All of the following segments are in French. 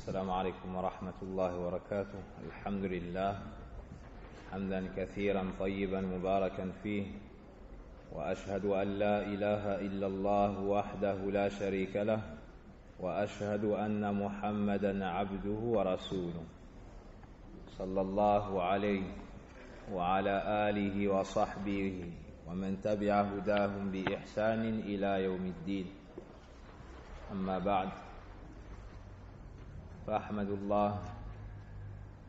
السلام عليكم ورحمة الله وبركاته. الحمد لله حمدا كثيرا طيبا مباركا فيه، وأشهد أن لا إله إلا الله وحده لا شريك له، وأشهد أن محمدا عبده ورسوله صلى الله عليه وعلى آله وصحبه ومن تبع هداهم بإحسان إلى يوم الدين. أما بعد، فأحمد الله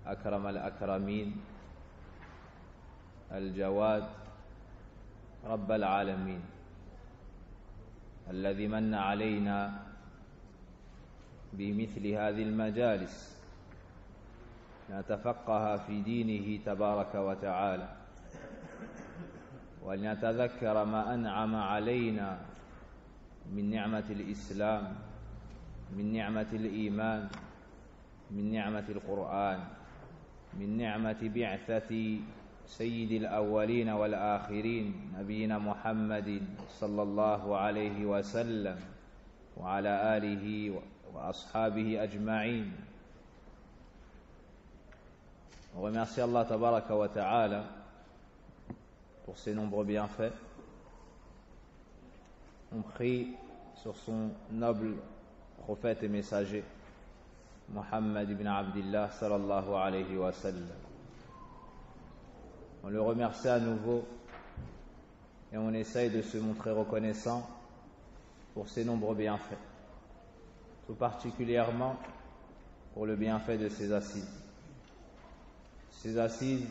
أكرم الأكرمين الجواد رب العالمين الذي من علينا بمثل هذه المجالس لنتفقه في دينه تبارك وتعالى، ولنتذكر ما أنعم علينا من نعمة الإسلام، من نعمة الإيمان، من نعمة القرآن، من نعمة بعثة سيد الأولين والآخرين نبينا محمد صلى الله عليه وسلم وعلى آله وأصحابه أجمعين. On remercie Allah tabaraka wa ta'ala pour ses nombreux bienfaits. On prie sur son noble prophète et messager Muhammad ibn Abdillah sallallahu alayhi wa sallam. On le remercie à nouveau et on essaye de se montrer reconnaissant pour ses nombreux bienfaits, tout particulièrement pour le bienfait de ses assises. Ces assises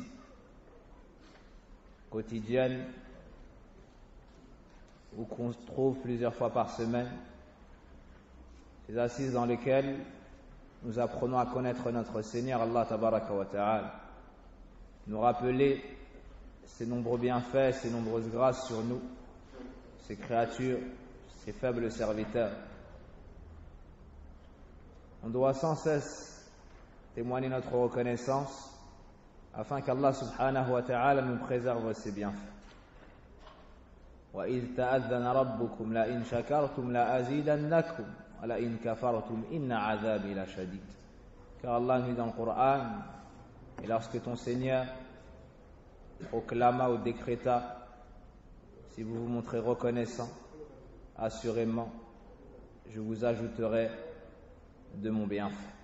quotidiennes ou qu'on trouve plusieurs fois par semaine, ces assises dans lesquelles nous apprenons à connaître notre Seigneur Allah tabaraka wa ta'ala, nous rappeler ses nombreux bienfaits, ses nombreuses grâces sur nous, ses créatures, ses faibles serviteurs. On doit sans cesse témoigner notre reconnaissance afin qu'Allah subhanahu wa ta'ala nous préserve ses bienfaits. وَإِذْ تَأَذَّنَ رَبُّكُمْ لَئِنْ شَكَرْتُمْ لَأَزِيدَنَّكُمْ وَلَئِنْ كَفَرْتُمْ إِنَّ عَذَابِي لَشَدِيدٌ. Car Allah nous dit dans le Coran, et lorsque ton Seigneur proclama ou décréta, si vous vous montrez reconnaissant, assurément, je vous ajouterai de mon bienfait.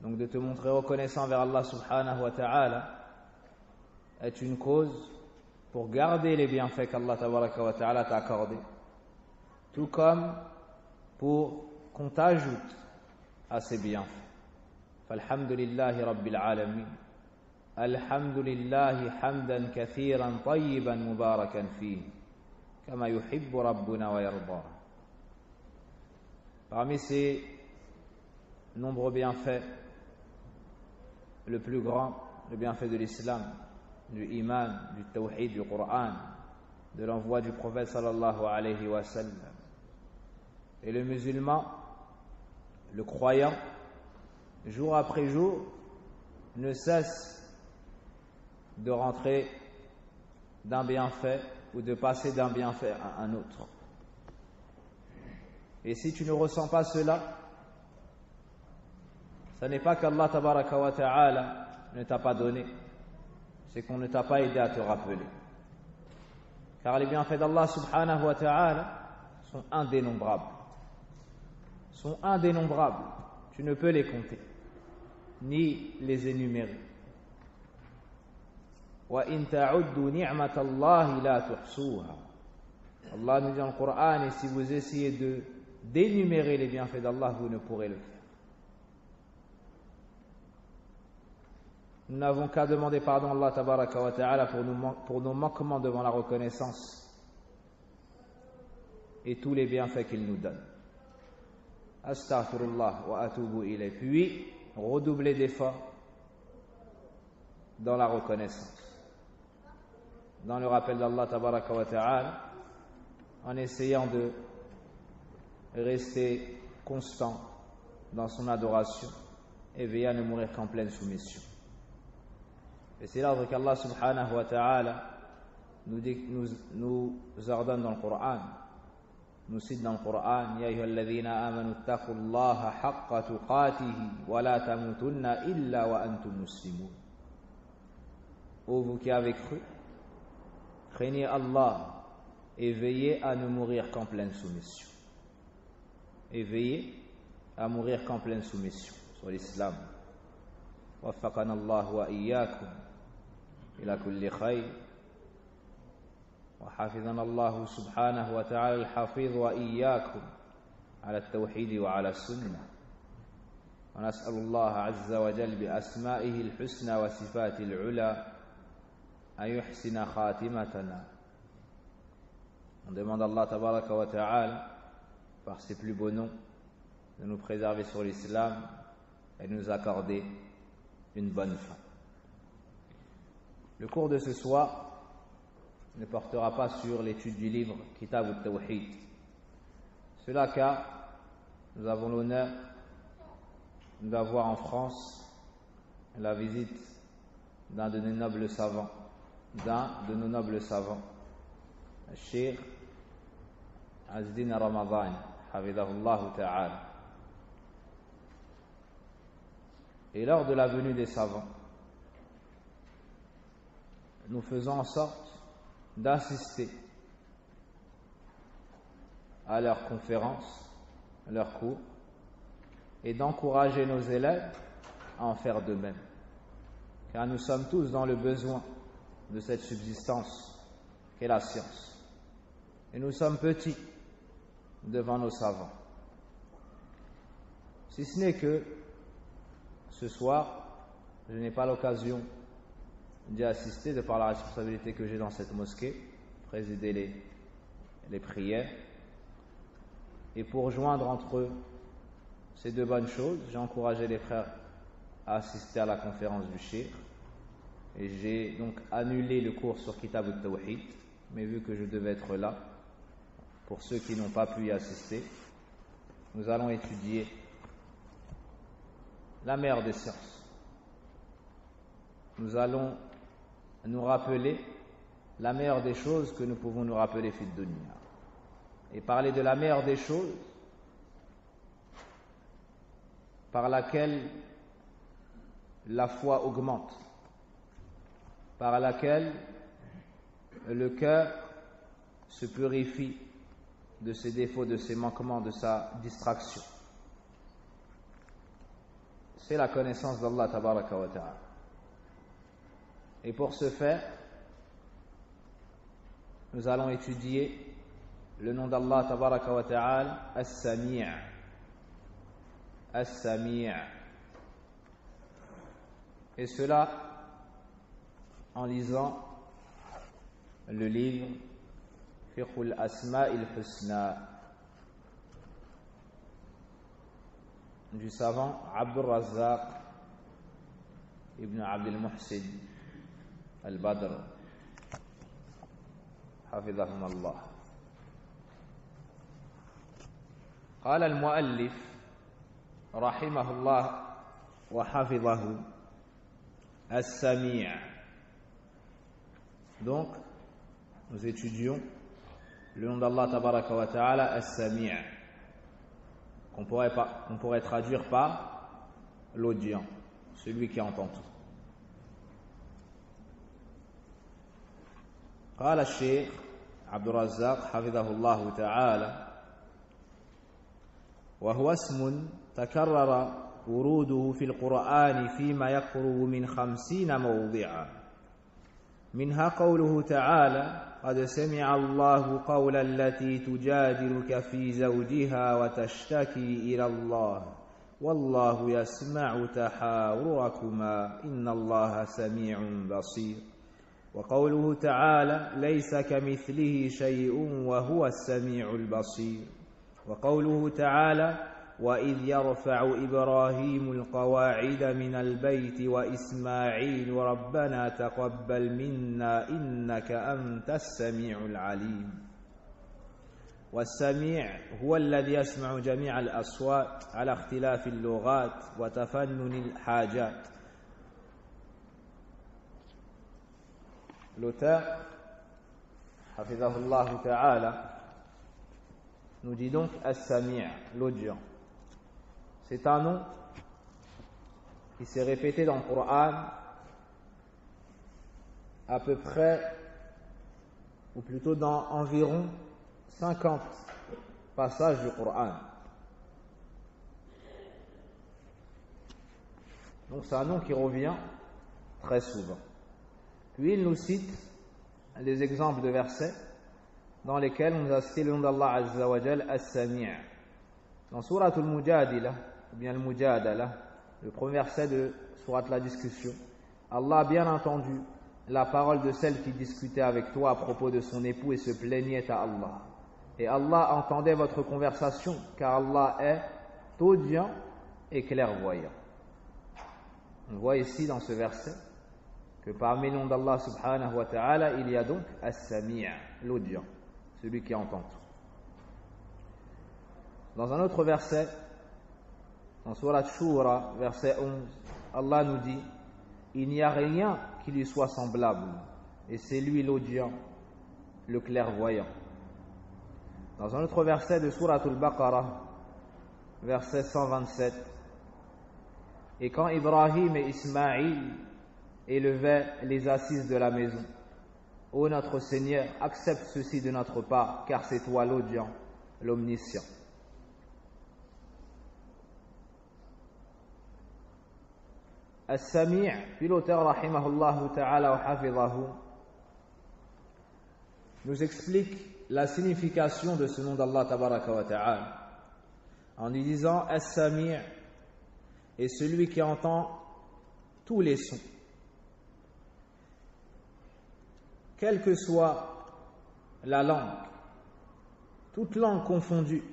Donc de te montrer reconnaissant vers Allah subhanahu wa ta'ala est une cause pour garder les bienfaits qu'Allah tabaraka wa ta'ala t'a accordés, tout comme pour qu'on t'ajoute à ces bienfaits. Falhamdulillahi rabbil alamin, alhamdulillahi hamdan kathiran tayyiban mubarakan fihi, kama yuhibbu rabbuna wa yarda. Parmi ces nombreux bienfaits, le plus grand, le bienfait de l'islam, du iman, du tawhid, du Coran, de l'envoi du prophète sallallahu alayhi wa sallam. Et le musulman, le croyant, jour après jour, ne cesse de rentrer d'un bienfait ou de passer d'un bienfait à un autre. Et si tu ne ressens pas cela, ce n'est pas qu'Allah tabaraka wa ta'ala ne t'a pas donné, c'est qu'on ne t'a pas aidé à te rappeler. Car les bienfaits d'Allah subhanahu wa ta'ala sont indénombrables. Tu ne peux les compter, ni les énumérer. وَإِن تَعُدُّوا نِعْمَةَ اللَّهِ لَا تُحْصُوهَا. Allah nous dit dans le Coran, et si vous essayez d'énumérer les bienfaits d'Allah, vous ne pourrez le faire. Nous n'avons qu'à demander pardon à Allah tabaraka wa ta'ala pour nos manquements devant la reconnaissance et tous les bienfaits qu'il nous donne. Astaghfirullah wa atubu ilayh. Puis redoubler d'efforts dans la reconnaissance, dans le rappel d'Allah tabaraka wa ta'ala, en essayant de rester constant dans son adoration et veiller à ne mourir qu'en pleine soumission. Et c'est l'ordre qu'Allah subhanahu wa ta'ala nous ordonne dans le Coran. nous cite dans le Coran: Ya ayyuhalladhina amanu ittaqullaha haqqa tuqatihi wa la tamutunna illa wa antum muslimun. Ô vous qui avez cru, craignez Allah et veillez à ne mourir qu'en pleine soumission. Et veillez à mourir qu'en pleine soumission sur l'islam. وفقنا الله وإياكم إلى كل خير وحفظنا الله سبحانه وتعالى الحفيظ وإياكم على التوحيد وعلى السنة ونسأل الله عز وجل بأسمائه الحسنى وصفاته العلى أن يحسن خاتمتنا. On demande à Allah tabaraka wa ta'ala, par ses plus beaux noms, de nous préserver sur l'islam et de nous accorder une bonne fin. Le cours de ce soir ne portera pas sur l'étude du livre Kitab al-Tawhid. Cela car nous avons l'honneur d'avoir en France la visite d'un de nos nobles savants, Cheikh Azzdin Ramadan, hafidhahullah ta'ala. Et lors de la venue des savants, nous faisons en sorte d'assister à leurs conférences, à leurs cours, et d'encourager nos élèves à en faire de même. Car nous sommes tous dans le besoin de cette subsistance qu'est la science. Et nous sommes petits devant nos savants. Si ce n'est que ce soir, je n'ai pas l'occasion d'y assister de par la responsabilité que j'ai dans cette mosquée, présider les prières. Et pour joindre entre eux ces deux bonnes choses, j'ai encouragé les frères à assister à la conférence du Cheikh. Et j'ai donc annulé le cours sur Kitab al-Tawhid, mais vu que je devais être là, pour ceux qui n'ont pas pu y assister, nous allons étudier la mère des sciences. Nous allons nous rappeler la meilleure des choses que nous pouvons nous rappeler fid dunya. Et parler de la meilleure des choses par laquelle la foi augmente, par laquelle le cœur se purifie de ses défauts, de ses manquements, de sa distraction. C'est la connaissance d'Allah tabaraka wa ta'ala. Et pour ce faire, nous allons étudier le nom d'Allah tabaraka wa ta'ala, As-Sami'. As-Sami'. Et cela en lisant le livre Fiqh al-Asma' al-Husna du savant Abdul Razzaq ibn Abdul Muhsin al-Badr حفظهم الله. قال المؤلف رحمه الله وحفظه السميع. Donc nous étudions le nom d'Allah tabaraka wa ta'ala, As-Sami', qu'on pourrait traduire par l'audient, celui qui entend tout. قال الشيخ عبد الرزاق حفظه الله تعالى: وهو اسم تكرر وروده في القرآن فيما يقرب من 50 موضعا، منها قوله تعالى: قد سمع الله قول التي تجادلك في زوجها وتشتكي إلى الله والله يسمع تحاوركما إن الله سميع بصير. وقوله تعالى: ليس كمثله شيء وهو السميع البصير. وقوله تعالى: وإذ يرفع إبراهيم القواعد من البيت وإسماعيل ربنا تقبل منا إنك أنت السميع العليم. والسميع هو الذي يسمع جميع الأصوات على اختلاف اللغات وتفنن الحاجات. L'auteur, hafidhahullah ta'ala, nous dit donc As-Sami', l'audient. C'est un nom qui s'est répété dans le Coran à peu près, ou plutôt dans environ 50 passages du Coran. Donc c'est un nom qui revient très souvent. Puis il nous cite des exemples de versets dans lesquels on nous a cité le nom d'Allah Azza wa Jal, As-Sami'. Dans Surat Al-Mujadila, ou bien Al-Mujadala, le premier verset de Surat la discussion, Allah a bien entendu la parole de celle qui discutait avec toi à propos de son époux et se plaignait à Allah. Et Allah entendait votre conversation, car Allah est audient et clairvoyant. On voit ici dans ce verset que parmi les noms d'Allah subhanahu wa ta'ala, il y a donc As-Sami', l'audient, celui qui entend tout. Dans un autre verset, dans Surat Shura, verset 11, Allah nous dit: il n'y a rien qui lui soit semblable, et c'est lui l'audient, le clairvoyant. Dans un autre verset de Surat Al-Baqarah, verset 127, et quand Ibrahim et Ismaïl élevaient les assises de la maison, ô notre Seigneur, accepte ceci de notre part, car c'est toi l'audient, l'omniscient. As-Sami', puis l'auteur rahimahullah ta'ala wa hafizahu nous explique la signification de ce nom d'Allah tabaraka wa ta'ala en lui disant: As-Sami' est celui qui entend tous les sons, quelle que soit la langue, toute langue confondue.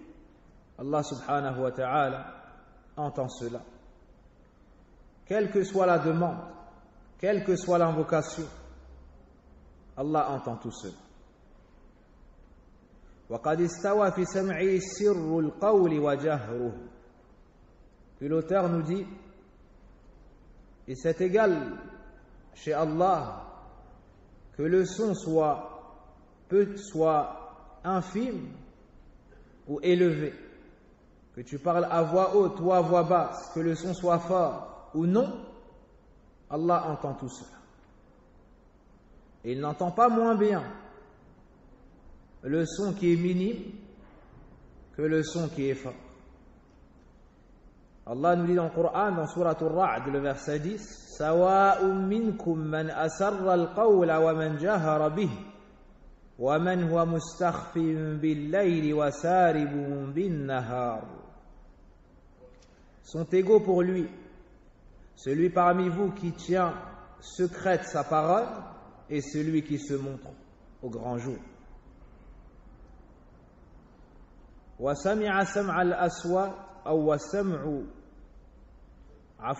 Allah subhanahu wa ta'ala entend cela. Quelle que soit la demande, quelle que soit l'invocation, Allah entend tout cela. وَقَدْ اسْتَوَى فِي سَمْعِهِ سِرُّ الْقَوْلِ وَجَهْرُهُ. Puis l'auteur nous dit, et c'est égal chez Allah que le son soit infime ou élevé, que tu parles à voix haute ou à voix basse, que le son soit fort ou non, Allah entend tout cela. Et il n'entend pas moins bien le son qui est minime que le son qui est fort. Allah nous dit dans le Coran, dans Surat Al-Ra'd, le verset 10, Sawa'un minkum man asarra al-qawla wa man jahara bihi wa man huwa mustakhfin bil-layli wa saribun bin-nahar. Sont égaux pour lui celui parmi vous qui tient secrète sa parole et celui qui se montre au grand jour. وسمع سمع الأصوات أو وسمع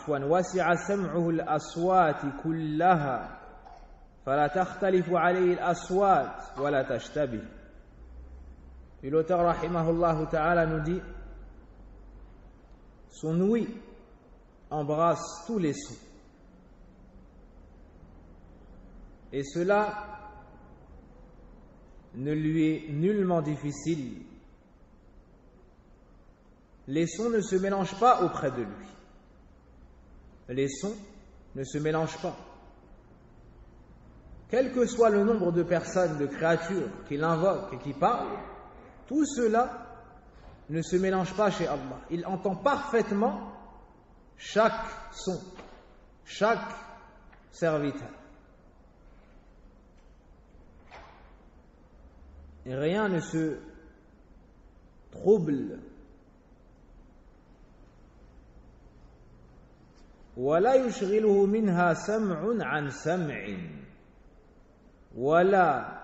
وسع سمعه الأصوات كلها فلا تختلف عليه الأصوات ولا تشتبه. Et l'auteur rahimahullah ta'ala nous dit, son ouïe embrasse tous les sons, et cela ne lui est nullement difficile. Les sons ne se mélangent pas auprès de lui. Les sons ne se mélangent pas. Quel que soit le nombre de personnes, de créatures qui l'invoquent et qui parlent, tout cela ne se mélange pas chez Allah. Il entend parfaitement chaque son, chaque serviteur. Et rien ne se trouble. ولا يشغله منها سمع عن سمع ولا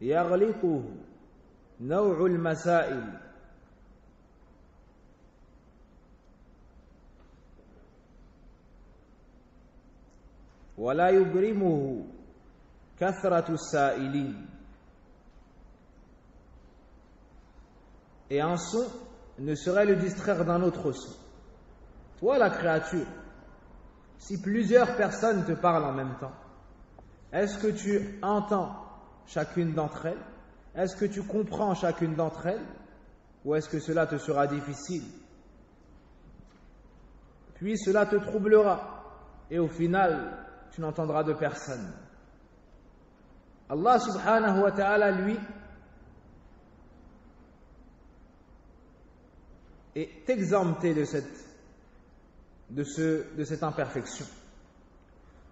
يغلطه نوع المسائل ولا يبرمه كثرة السائلين. Et un son ne saurait le distraire d'un autre son. Toi, la créature, si plusieurs personnes te parlent en même temps, est-ce que tu entends chacune d'entre elles? Est-ce que tu comprends chacune d'entre elles? Ou est-ce que cela te sera difficile? Puis cela te troublera et au final, tu n'entendras de personne. Allah subhanahu wa ta'ala, lui, est exempté de cette imperfection.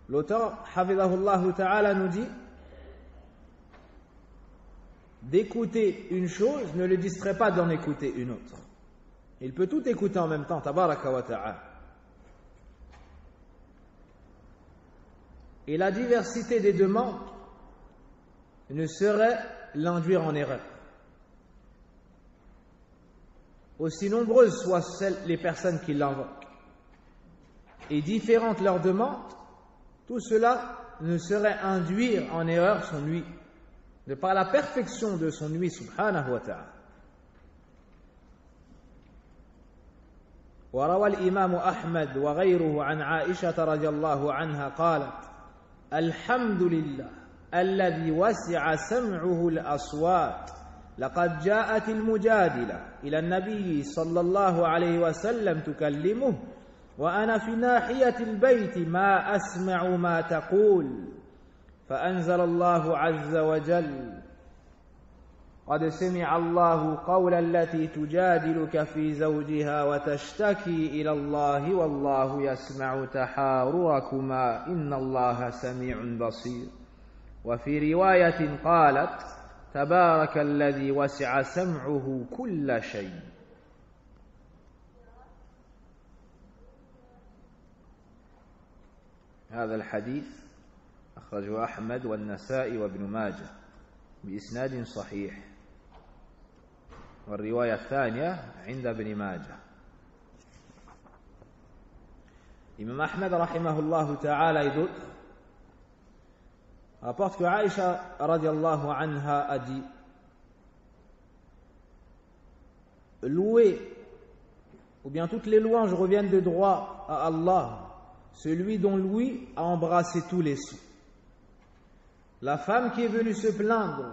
L'auteur, hafidhahullah ta'ala, nous dit d'écouter une chose ne le distrait pas d'en écouter une autre. Il peut tout écouter en même temps, tabaraka wa ta'ala. Et la diversité des demandes ne saurait l'induire en erreur. Aussi nombreuses soient les personnes qui l'invoquent et différentes leurs demandes, tout cela ne saurait induire en erreur son lui, de par la perfection de son lui, subhanahu wa ta'ala. وروى الإمام أحمد وغيره عن عائشة رضي الله عنها قالت: الحمد لله الذي وسع سمعه الأصوات لقد جاءت المجادلة إلى النبي صلى الله عليه وسلم تكلمه وأنا في ناحية البيت ما أسمع ما تقول فأنزل الله عز وجل: قد سمع الله قول التي تجادلك في زوجها وتشتكي إلى الله والله يسمع تحاوركما إن الله سميع بصير. وفي رواية قالت: تبارك الذي وسع سمعه كل شيء. هذا الحديث أخرجه أحمد والنسائي وابن ماجه بإسناد صحيح، والرواية الثانية عند ابن ماجه. Imam Ahmed rahimahullah ta'ala et d'autres rapportent que Aïcha radiallahu anha a dit: louez, ou bien toutes les louanges reviennent de droit à Allah, celui dont l'ouïe a embrassé tous les sons. La femme qui est venue se plaindre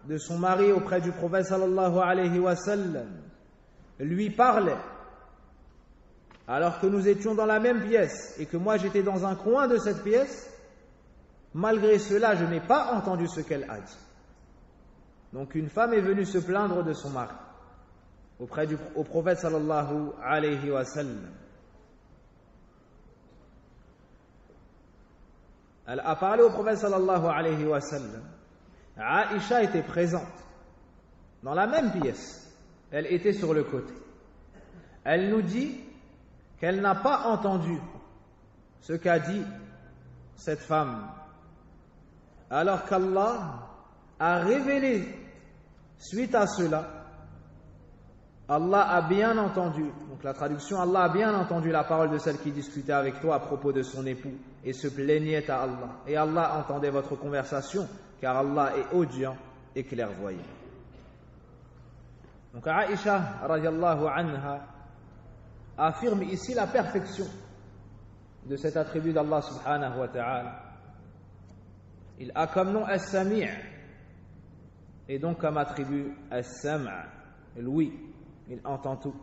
de son mari auprès du prophète sallallahu alayhi wa sallam lui parlait alors que nous étions dans la même pièce et que moi j'étais dans un coin de cette pièce. Malgré cela, je n'ai pas entendu ce qu'elle a dit. Donc une femme est venue se plaindre de son mari au prophète sallallahu alayhi wa sallam. Elle a parlé au prophète sallallahu alayhi wa sallam. Aïcha était présente dans la même pièce. Elle était sur le côté. Elle nous dit qu'elle n'a pas entendu ce qu'a dit cette femme, alors qu'Allah a révélé suite à cela. Allah a bien entendu, donc la traduction, Allah a bien entendu la parole de celle qui discutait avec toi à propos de son époux et se plaignait à Allah. Et Allah entendait votre conversation, car Allah est audient et clairvoyant. Donc Aïcha radiallahu anha affirme ici la perfection de cet attribut d'Allah subhanahu wa ta'ala. Il a comme nom As-Sami' et donc comme attribut As-Sam', l'ouïe. Il entend tout.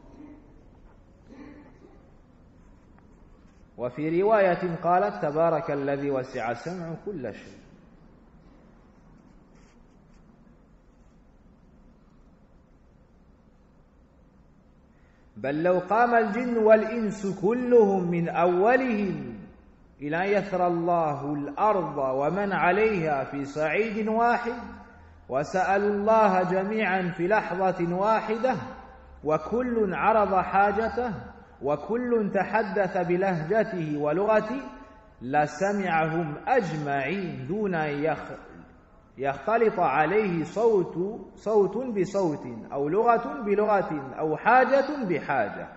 وفي رواية قالت: تبارك الذي وسع سمعه كل شيء. بل لو قام الجن والإنس كلهم من أولهم إلى أن يثرى الله الأرض ومن عليها في صعيد واحد وسألوا الله جميعا في لحظة واحدة وكل عرض حاجته وكل تحدث بلهجته ولغته لسمعهم أجمعين دون أن يختلط عليه صوت بصوت أو لغة بلغة أو حاجة بحاجة.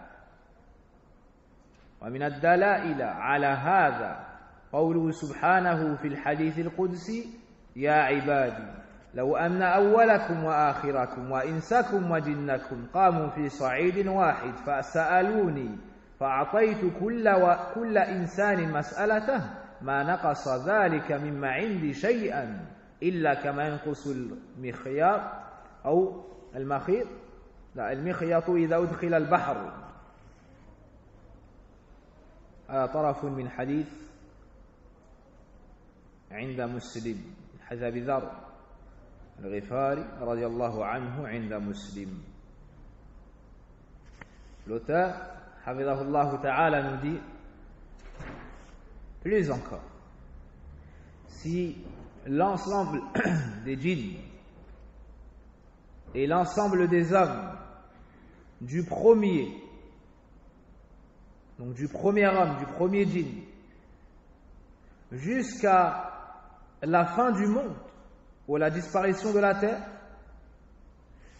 ومن الدلائل على هذا قوله سبحانه في الحديث القدسي: يا عبادي لو أن أولكم وآخركم وإنسكم وجنكم قاموا في صعيد واحد فسألوني فأعطيت كل إنسان مسألته ما نقص ذلك مما عندي شيئا إلا كما ينقص المخياط أو المخيط لا المخيط إذا أدخل البحر. طرف من حديث عند مسلم حديث أبي ذر الغفاري رضي الله عنه عند مسلم. L'auteur, Hafidhahullah Ta'ala, nous dit plus encore, si l'ensemble des djinns et l'ensemble des hommes du premier, donc du premier homme, du premier djinn, jusqu'à la fin du monde ou la disparition de la terre,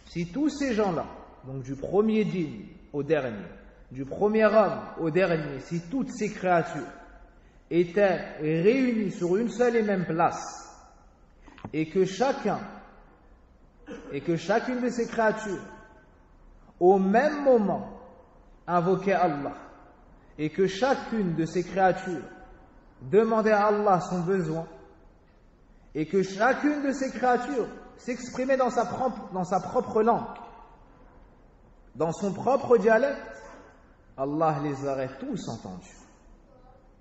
si tous ces gens-là, donc du premier djinn au dernier, du premier homme au dernier, si toutes ces créatures étaient réunies sur une seule et même place, et que chacune de ces créatures, au même moment, invoquait Allah, et que chacune de ces créatures demandait à Allah son besoin, et que chacune de ces créatures s'exprimait dans sa propre langue, dans son propre dialecte, Allah les aurait tous entendus.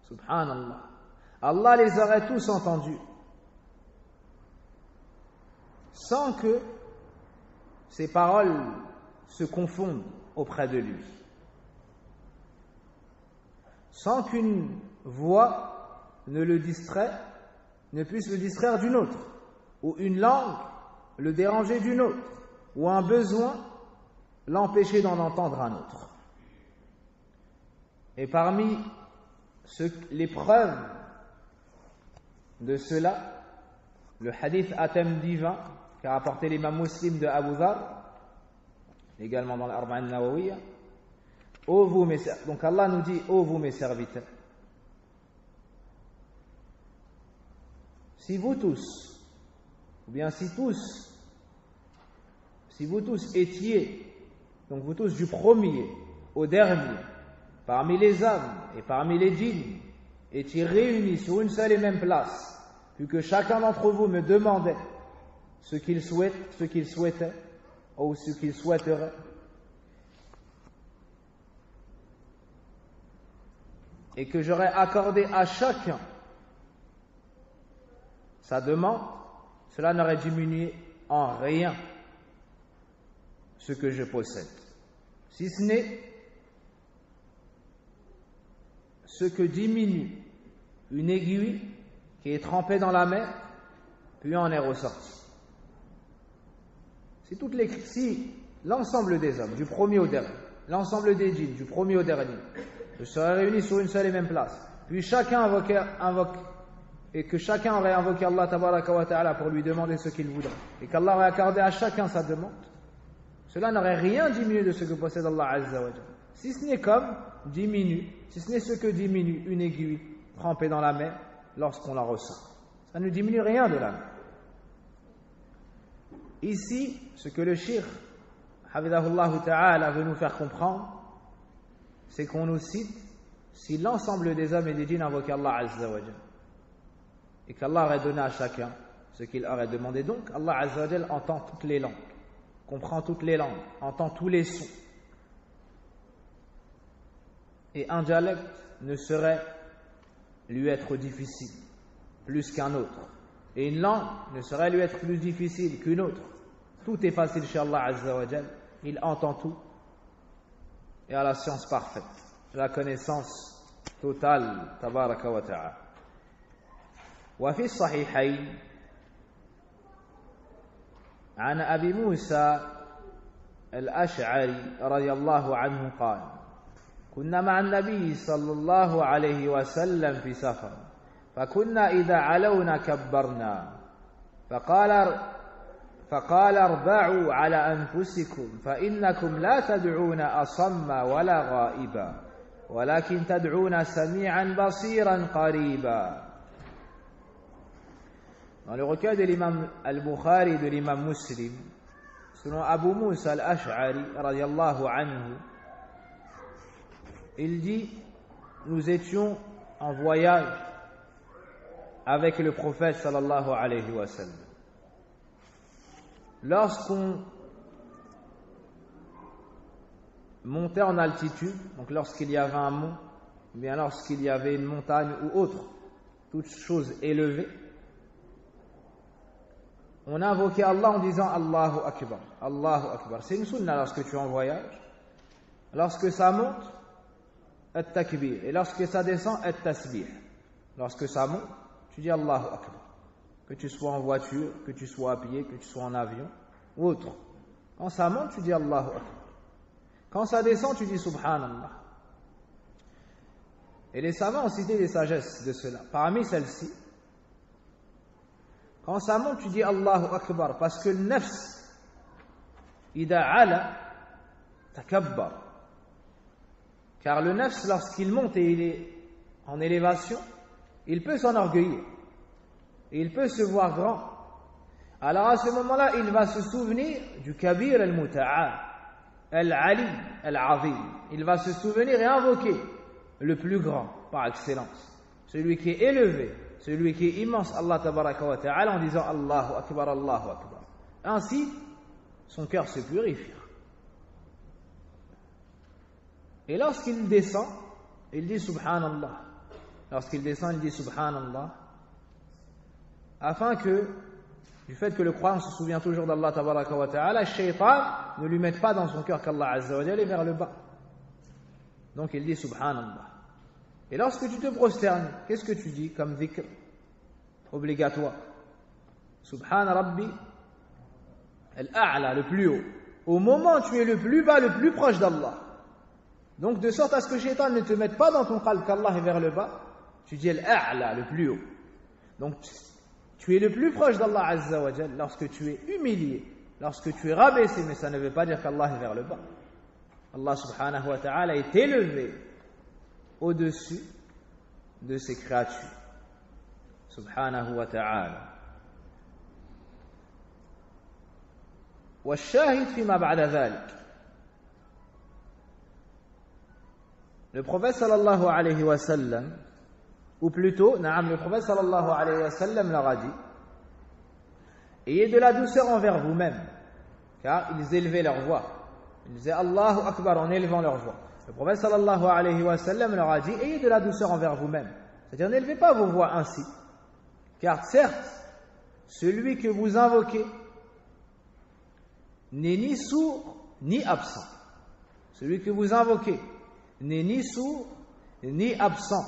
Subhanallah. Allah les aurait tous entendus, sans que ces paroles se confondent auprès de lui, sans qu'une voix ne puisse le distraire d'une autre, ou une langue le déranger d'une autre, ou un besoin l'empêcher d'en entendre un autre. Et parmi les preuves de cela, le hadith à thème divin qu'a rapporté l'imam Muslim de Abu Dhar, également dans l'Arba'in Nawawiyya, donc Allah nous dit: ô vous mes serviteurs, si vous tous, ou bien si vous tous étiez, donc vous tous du premier au dernier, parmi les hommes et parmi les djinns, étiez réunis sur une seule et même place, puis que chacun d'entre vous me demandait ce qu'il souhaitait ou ce qu'il souhaiterait, et que j'aurais accordé à chacun sa demande, cela n'aurait diminué en rien ce que je possède, si ce n'est ce que diminue une aiguille qui est trempée dans la mer, puis en est ressortie. Si l'ensemble des hommes, du premier au dernier, l'ensemble des djinns, du premier au dernier, seraient réunis sur une seule et même place, puis chacun et que chacun aurait invoqué Allah tabaraka wa ta'ala pour lui demander ce qu'il voudrait, et qu'Allah aurait accordé à chacun sa demande, cela n'aurait rien diminué de ce que possède Allah Azza wa Jalla, si ce n'est ce que diminue une aiguille trempée dans la mer lorsqu'on la ressort. Ça ne diminue rien de la mer. Ici, ce que le shir, Hafidhahullah Ta'ala, veut nous faire comprendre, c'est qu'on nous cite si l'ensemble des hommes et des djinns invoquaient Allah Azza wa Jalla, et qu'Allah aurait donné à chacun ce qu'il aurait demandé. Donc, Allah Azza wa Jalla entend toutes les langues, comprend toutes les langues, entend tous les sons. Et un dialecte ne saurait lui être difficile plus qu'un autre. Et une langue ne saurait lui être plus difficile qu'une autre. Tout est facile chez Allah Azza wa Jal. Il entend tout et a la science parfaite, la connaissance totale, tabaraka wa ta'ala. وفي الصحيحين عن أبي موسى الأشعري رضي الله عنه قال: كنا مع النبي صلى الله عليه وسلم في سفر، فكنا إذا علونا كبرنا، فقال اربعوا على أنفسكم فإنكم لا تدعون أصم ولا غائبا ولكن تدعون سميعا بصيرا قريبا. Dans le recueil de l'imam al-Bukhari et de l'imam Muslim, selon Abu Musa al-Ash'ari radiyallahu anhu, il dit: nous étions en voyage avec le prophète sallallahu alayhi wa sallam. lorsqu'on montait en altitude, donc lorsqu'il y avait un mont, ou bien lorsqu'il y avait une montagne ou autre, toute chose élevée, on invoquait Allah en disant Allahu Akbar, Allahu Akbar. C'est une sunna lorsque tu es en voyage. Lorsque ça monte, at-takbir. Et lorsque ça descend, at-tasbih. Lorsque ça monte, tu dis Allahu Akbar. Que tu sois en voiture, que tu sois à pied, que tu sois en avion, ou autre. Quand ça monte, tu dis Allahu Akbar. Quand ça descend, tu dis Subhanallah. Et les savants ont cité des sagesses de cela. Parmi celles-ci, quand ça monte, tu dis Allahu Akbar, parce que le nafs, ida ala, takabbar. Car le nafs, lorsqu'il monte et il est en élévation, il peut s'enorgueillir. Et il peut se voir grand. Alors à ce moment-là, il va se souvenir du kabir al-muta'al, al-ali, al-azim. Il va se souvenir et invoquer le plus grand par excellence, celui qui est élevé, celui qui est immense, Allah tabaraka wa ta'ala, en disant Allahu Akbar, Allahu Akbar. Ainsi, son cœur se purifiera. Et lorsqu'il descend, il dit Subhanallah. Lorsqu'il descend, il dit Subhanallah, afin que, du fait que le croyant se souvient toujours d'Allah tabaraka wa ta'ala, le shaitan ne lui mette pas dans son cœur qu'Allah azza wa jalla est vers le bas. Donc il dit Subhanallah. Et lorsque tu te prosternes, qu'est-ce que tu dis comme dhikr obligatoire? Subhan Rabbi al-a'la, le plus haut. Au moment où tu es le plus bas, le plus proche d'Allah. Donc de sorte à ce que Shaitan ne te mette pas dans ton qalb qu'Allah est vers le bas, tu dis al-a'la, le plus haut. Donc tu es le plus proche d'Allah azza wa jalla lorsque tu es humilié, lorsque tu es rabaissé, mais ça ne veut pas dire qu'Allah est vers le bas. Allah subhanahu wa ta'ala est élevé au-dessus de ses créatures. Subhanahu wa ta'ala. والشاهد فيما بعد ذلك. Le prophète sallallahu alayhi wa sallam, ou plutôt, le prophète sallallahu alayhi wa sallam leur a dit, ayez de la douceur envers vous-même, car ils élevaient leur voix. Ils disaient Allahu Akbar en élevant leur voix. Le prophète sallallahu alayhi wa sallam leur a dit, ayez de la douceur envers vous-même. C'est-à-dire, n'élevez pas vos voix ainsi. Car certes, celui que vous invoquez n'est ni sourd ni absent. Celui que vous invoquez n'est ni sourd ni absent,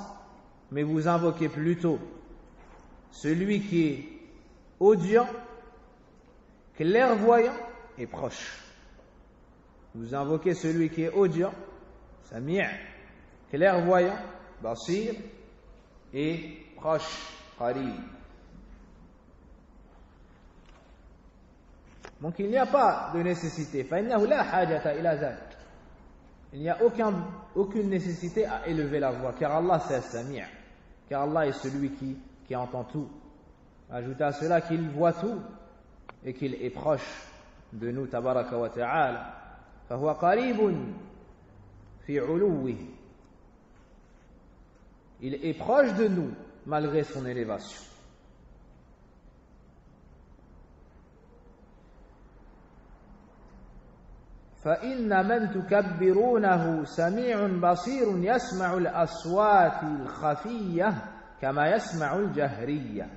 mais vous invoquez plutôt celui qui est audient, clairvoyant et proche. Vous invoquez celui qui est audient, sami', clairvoyant, basir et proche, qarib. Donc il n'y a pas de nécessité. فإنه لا حاجة إلى ذلك. Il n'y a aucune nécessité à élever la voix, car Allah c'est sami', car Allah est celui qui entend tout. Ajoutez à cela qu'il voit tout et qu'il est proche de nous, tabaraka wa ta'ala. فهو قريب في علوه. Il est proche de nous malgré son élévation. فإن من تكبرونه سميع بصير يسمع الأصوات الخفية كما يسمع الجهرية.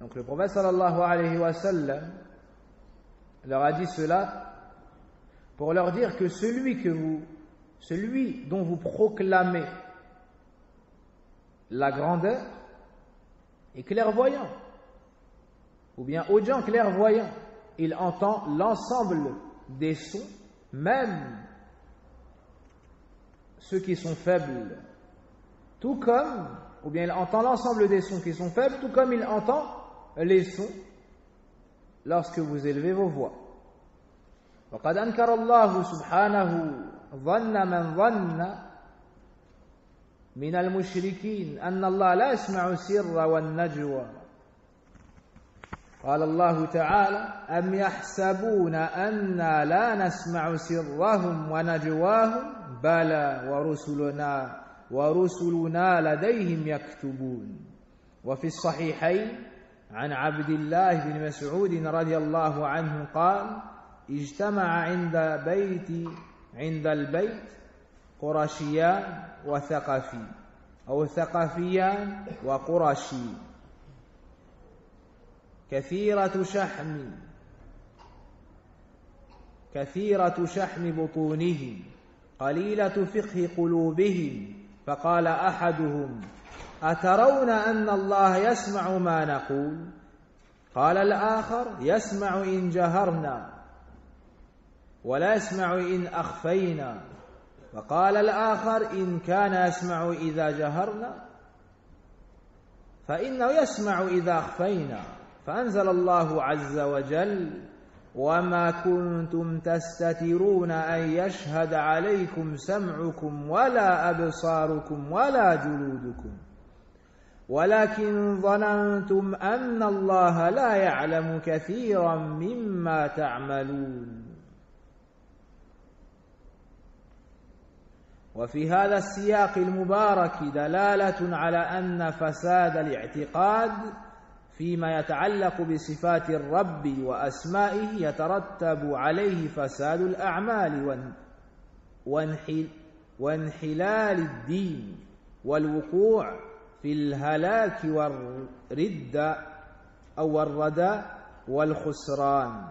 Donc le prophète sallallahu alayhi wa sallam leur a dit cela pour leur dire que celui dont vous proclamez la grandeur est clairvoyant, ou bien audient clairvoyant. Il entend l'ensemble des sons, même ceux qui sont faibles, tout comme, ou bien il entend l'ensemble des sons qui sont faibles, tout comme il entend les sons lorsque vous élevez vos voix. وقد أنكر الله سبحانه ظن من ظن من المشركين أن الله لا يسمع السر والنجوى. قال الله تعالى أم يحسبون أنا لا نسمع سرهم ونجواهم بلى ورسلنا لديهم يكتبون. وفي الصحيحين عن عبد الله بن مسعود رضي الله عنه قال اجتمع عند البيت قرشيان وثقفي أو ثقفيان وقرشي كثيرة شحم بطونهم قليلة فقه قلوبهم فقال أحدهم أترون أن الله يسمع ما نقول قال الآخر يسمع إن جهرنا ولا يسمع إن أخفينا فقال الآخر إن كان يسمع إذا جهرنا فإنه يسمع إذا أخفينا فأنزل الله عز وجل وما كنتم تستترون أن يشهد عليكم سمعكم ولا أبصاركم ولا جلودكم ولكن ظننتم أن الله لا يعلم كثيرا مما تعملون. وفي هذا السياق المبارك دلالة على أن فساد الاعتقاد فيما يتعلق بصفات الرب وأسمائه يترتب عليه فساد الأعمال وانحلال الدين والوقوع في الهلاك والردة أو الردى والخسران.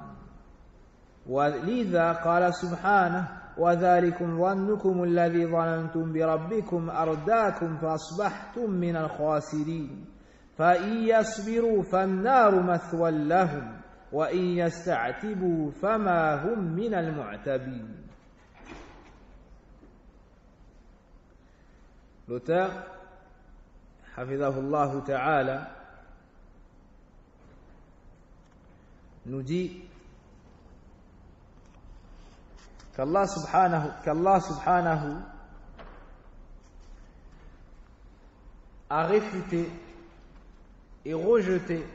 ولذا قال سبحانه وذلكم ظنكم الذي ظننتم بربكم أرداكم فأصبحتم من الخاسرين فإن يصبروا فالنار مثوى لهم وإن يستعتبوا فما هم من المعتبين. L'auteur, hafidhahullah ta'ala, nous dit qu'Allah subhanahu a réfuté et rejeté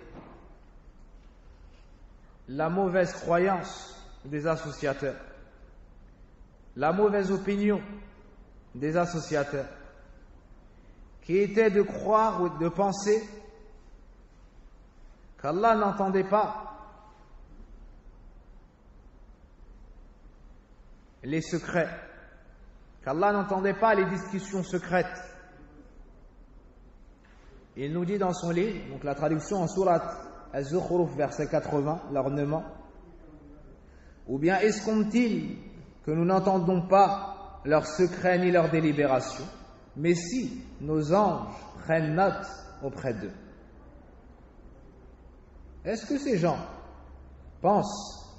la mauvaise croyance des associateurs, la mauvaise opinion des associateurs, qui était de croire ou de penser qu'Allah n'entendait pas les secrets, qu'Allah n'entendait pas les discussions secrètes. Il nous dit dans son livre, donc la traduction en sourate Az-Zukhruf, verset 80, l'ornement, ou bien escompte-t-il que nous n'entendons pas leurs secrets ni leurs délibérations, mais si nos anges prennent note auprès d'eux. Est-ce que ces gens pensent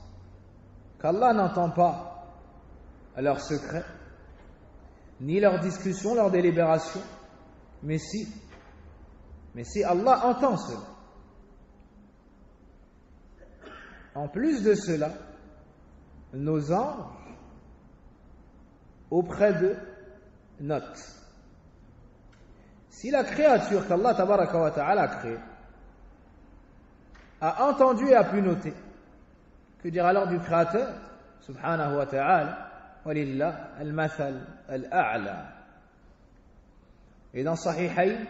qu'Allah n'entend pas leurs secrets, ni leurs discussions, leurs délibérations, mais si Allah entend cela. En plus de cela, nos anges auprès d'eux notent. Si la créature qu'Allah tabaraka wa ta'ala a créée a entendu et a pu noter, que dire alors du Créateur subhanahu wa ta'ala? Walillah al-mathal al-a'la. Et dans Sahihayn,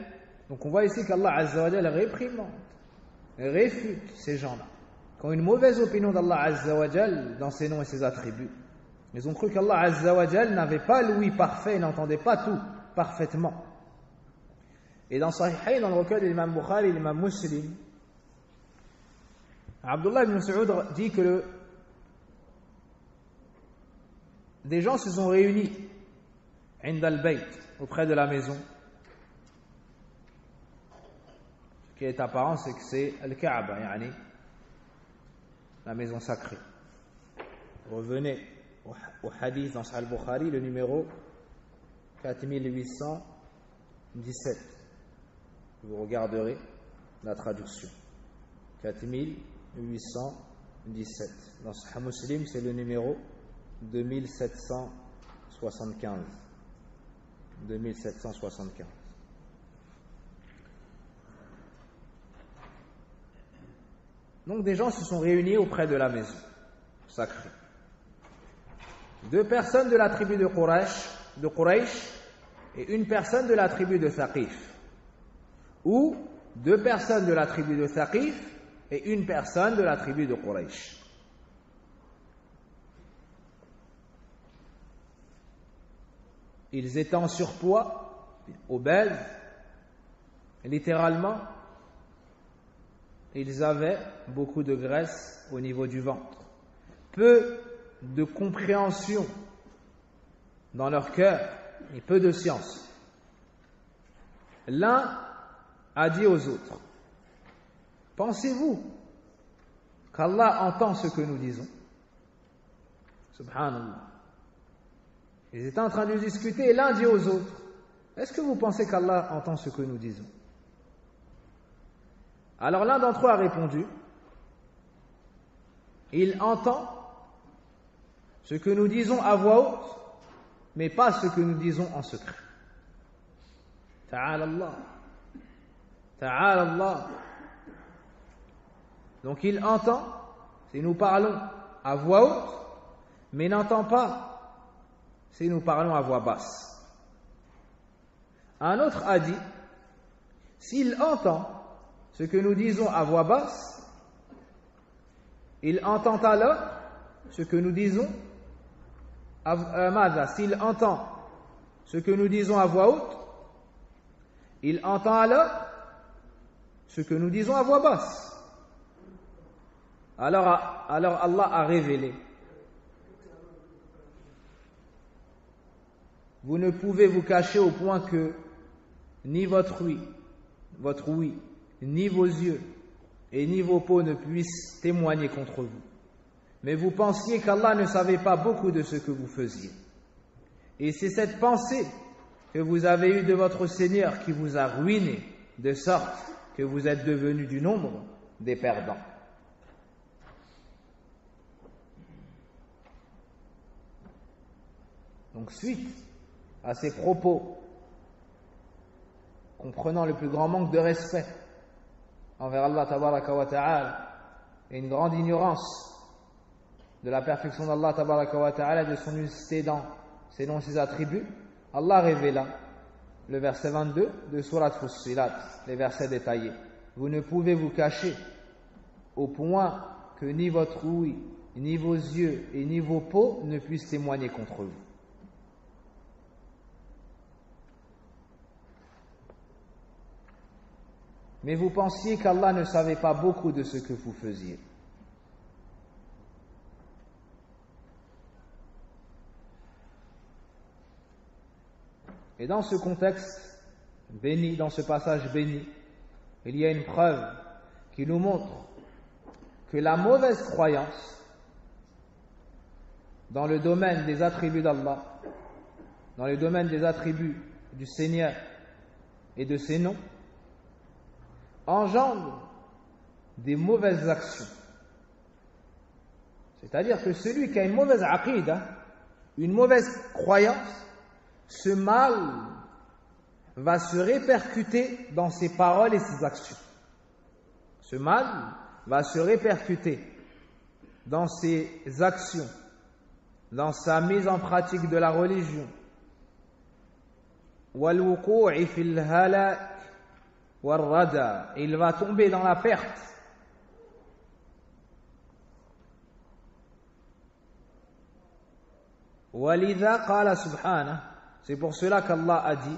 donc on voit ici qu'Allah Azza wa Jalla réprimande, réfute ces gens-là, qui ont une mauvaise opinion d'Allah Azza wa Jalla dans ses noms et ses attributs. Ils ont cru qu'Allah Azza wa Jalla n'avait pas l'ouïe parfait, n'entendait pas tout parfaitement. Et dans Sahihayn, dans le recueil de l'imam Bukhari et l'imam Muslim, Abdullah ibn Mas'ud dit que des gens se sont réunis عند البيت, auprès de la maison. Ce qui est apparent, c'est que c'est Al-Kaaba, yani la maison sacrée. Revenez au hadith dans Sahih al-Bukhari, le numéro 4817. Vous regarderez la traduction. 4817. Dans Sahih Muslim, c'est le numéro 2775. 2775. Donc des gens se sont réunis auprès de la maison sacrée. 2 personnes de la tribu de Quraysh et une personne de la tribu de Thaqif, ou 2 personnes de la tribu de Thaqif et 1 personne de la tribu de Quraysh. Ils étaient en surpoids, obèses, littéralement. Ils avaient beaucoup de graisse au niveau du ventre. Peu de compréhension dans leur cœur et peu de science. L'un a dit aux autres: pensez-vous qu'Allah entend ce que nous disons? Subhanallah. Ils étaient en train de discuter et l'un dit aux autres: est-ce que vous pensez qu'Allah entend ce que nous disons? Alors l'un d'entre eux a répondu: il entend ce que nous disons à voix haute, mais pas ce que nous disons en secret. Ta'ala Allah. Ta'ala Allah. Donc il entend si nous parlons à voix haute, mais n'entend pas si nous parlons à voix basse. Un autre a dit: s'il entend ce que nous disons à voix basse, il entend alors ce que nous disons s'il entend ce que nous disons à voix haute, il entend alors ce que nous disons à voix basse. Alors Allah a révélé: vous ne pouvez vous cacher au point que ni votre oui, ni vos yeux et ni vos peaux ne puissent témoigner contre vous. Mais vous pensiez qu'Allah ne savait pas beaucoup de ce que vous faisiez. Et c'est cette pensée que vous avez eue de votre Seigneur qui vous a ruiné, de sorte que vous êtes devenus du nombre des perdants. Donc, suite à ces propos, comprenant le plus grand manque de respect envers Allah tabaraka wa ta'ala et une grande ignorance de la perfection d'Allah tabaraka wa ta'ala, de son unicité dans ses noms et ses attributs, Allah révéla le verset 22 de Surat Fussilat, les versets détaillés. Vous ne pouvez vous cacher au point que ni votre ouïe, ni vos yeux et ni vos peaux ne puissent témoigner contre vous. Mais vous pensiez qu'Allah ne savait pas beaucoup de ce que vous faisiez. Et dans ce contexte béni, dans ce passage béni, il y a une preuve qui nous montre que la mauvaise croyance dans le domaine des attributs d'Allah, dans le domaine des attributs du Seigneur et de ses noms, engendre des mauvaises actions. C'est-à-dire que celui qui a une mauvaise aqida, une mauvaise croyance, ce mal va se répercuter dans ses paroles et ses actions. Ce mal va se répercuter dans ses actions, dans sa mise en pratique de la religion. وَالْوُقُوعِ فِي الْهَلَكِ وَالرَّدَى. Il va tomber dans la perte. وَلِذَا قَالَ سُبْحَانَهُ. C'est pour cela qu'Allah a dit: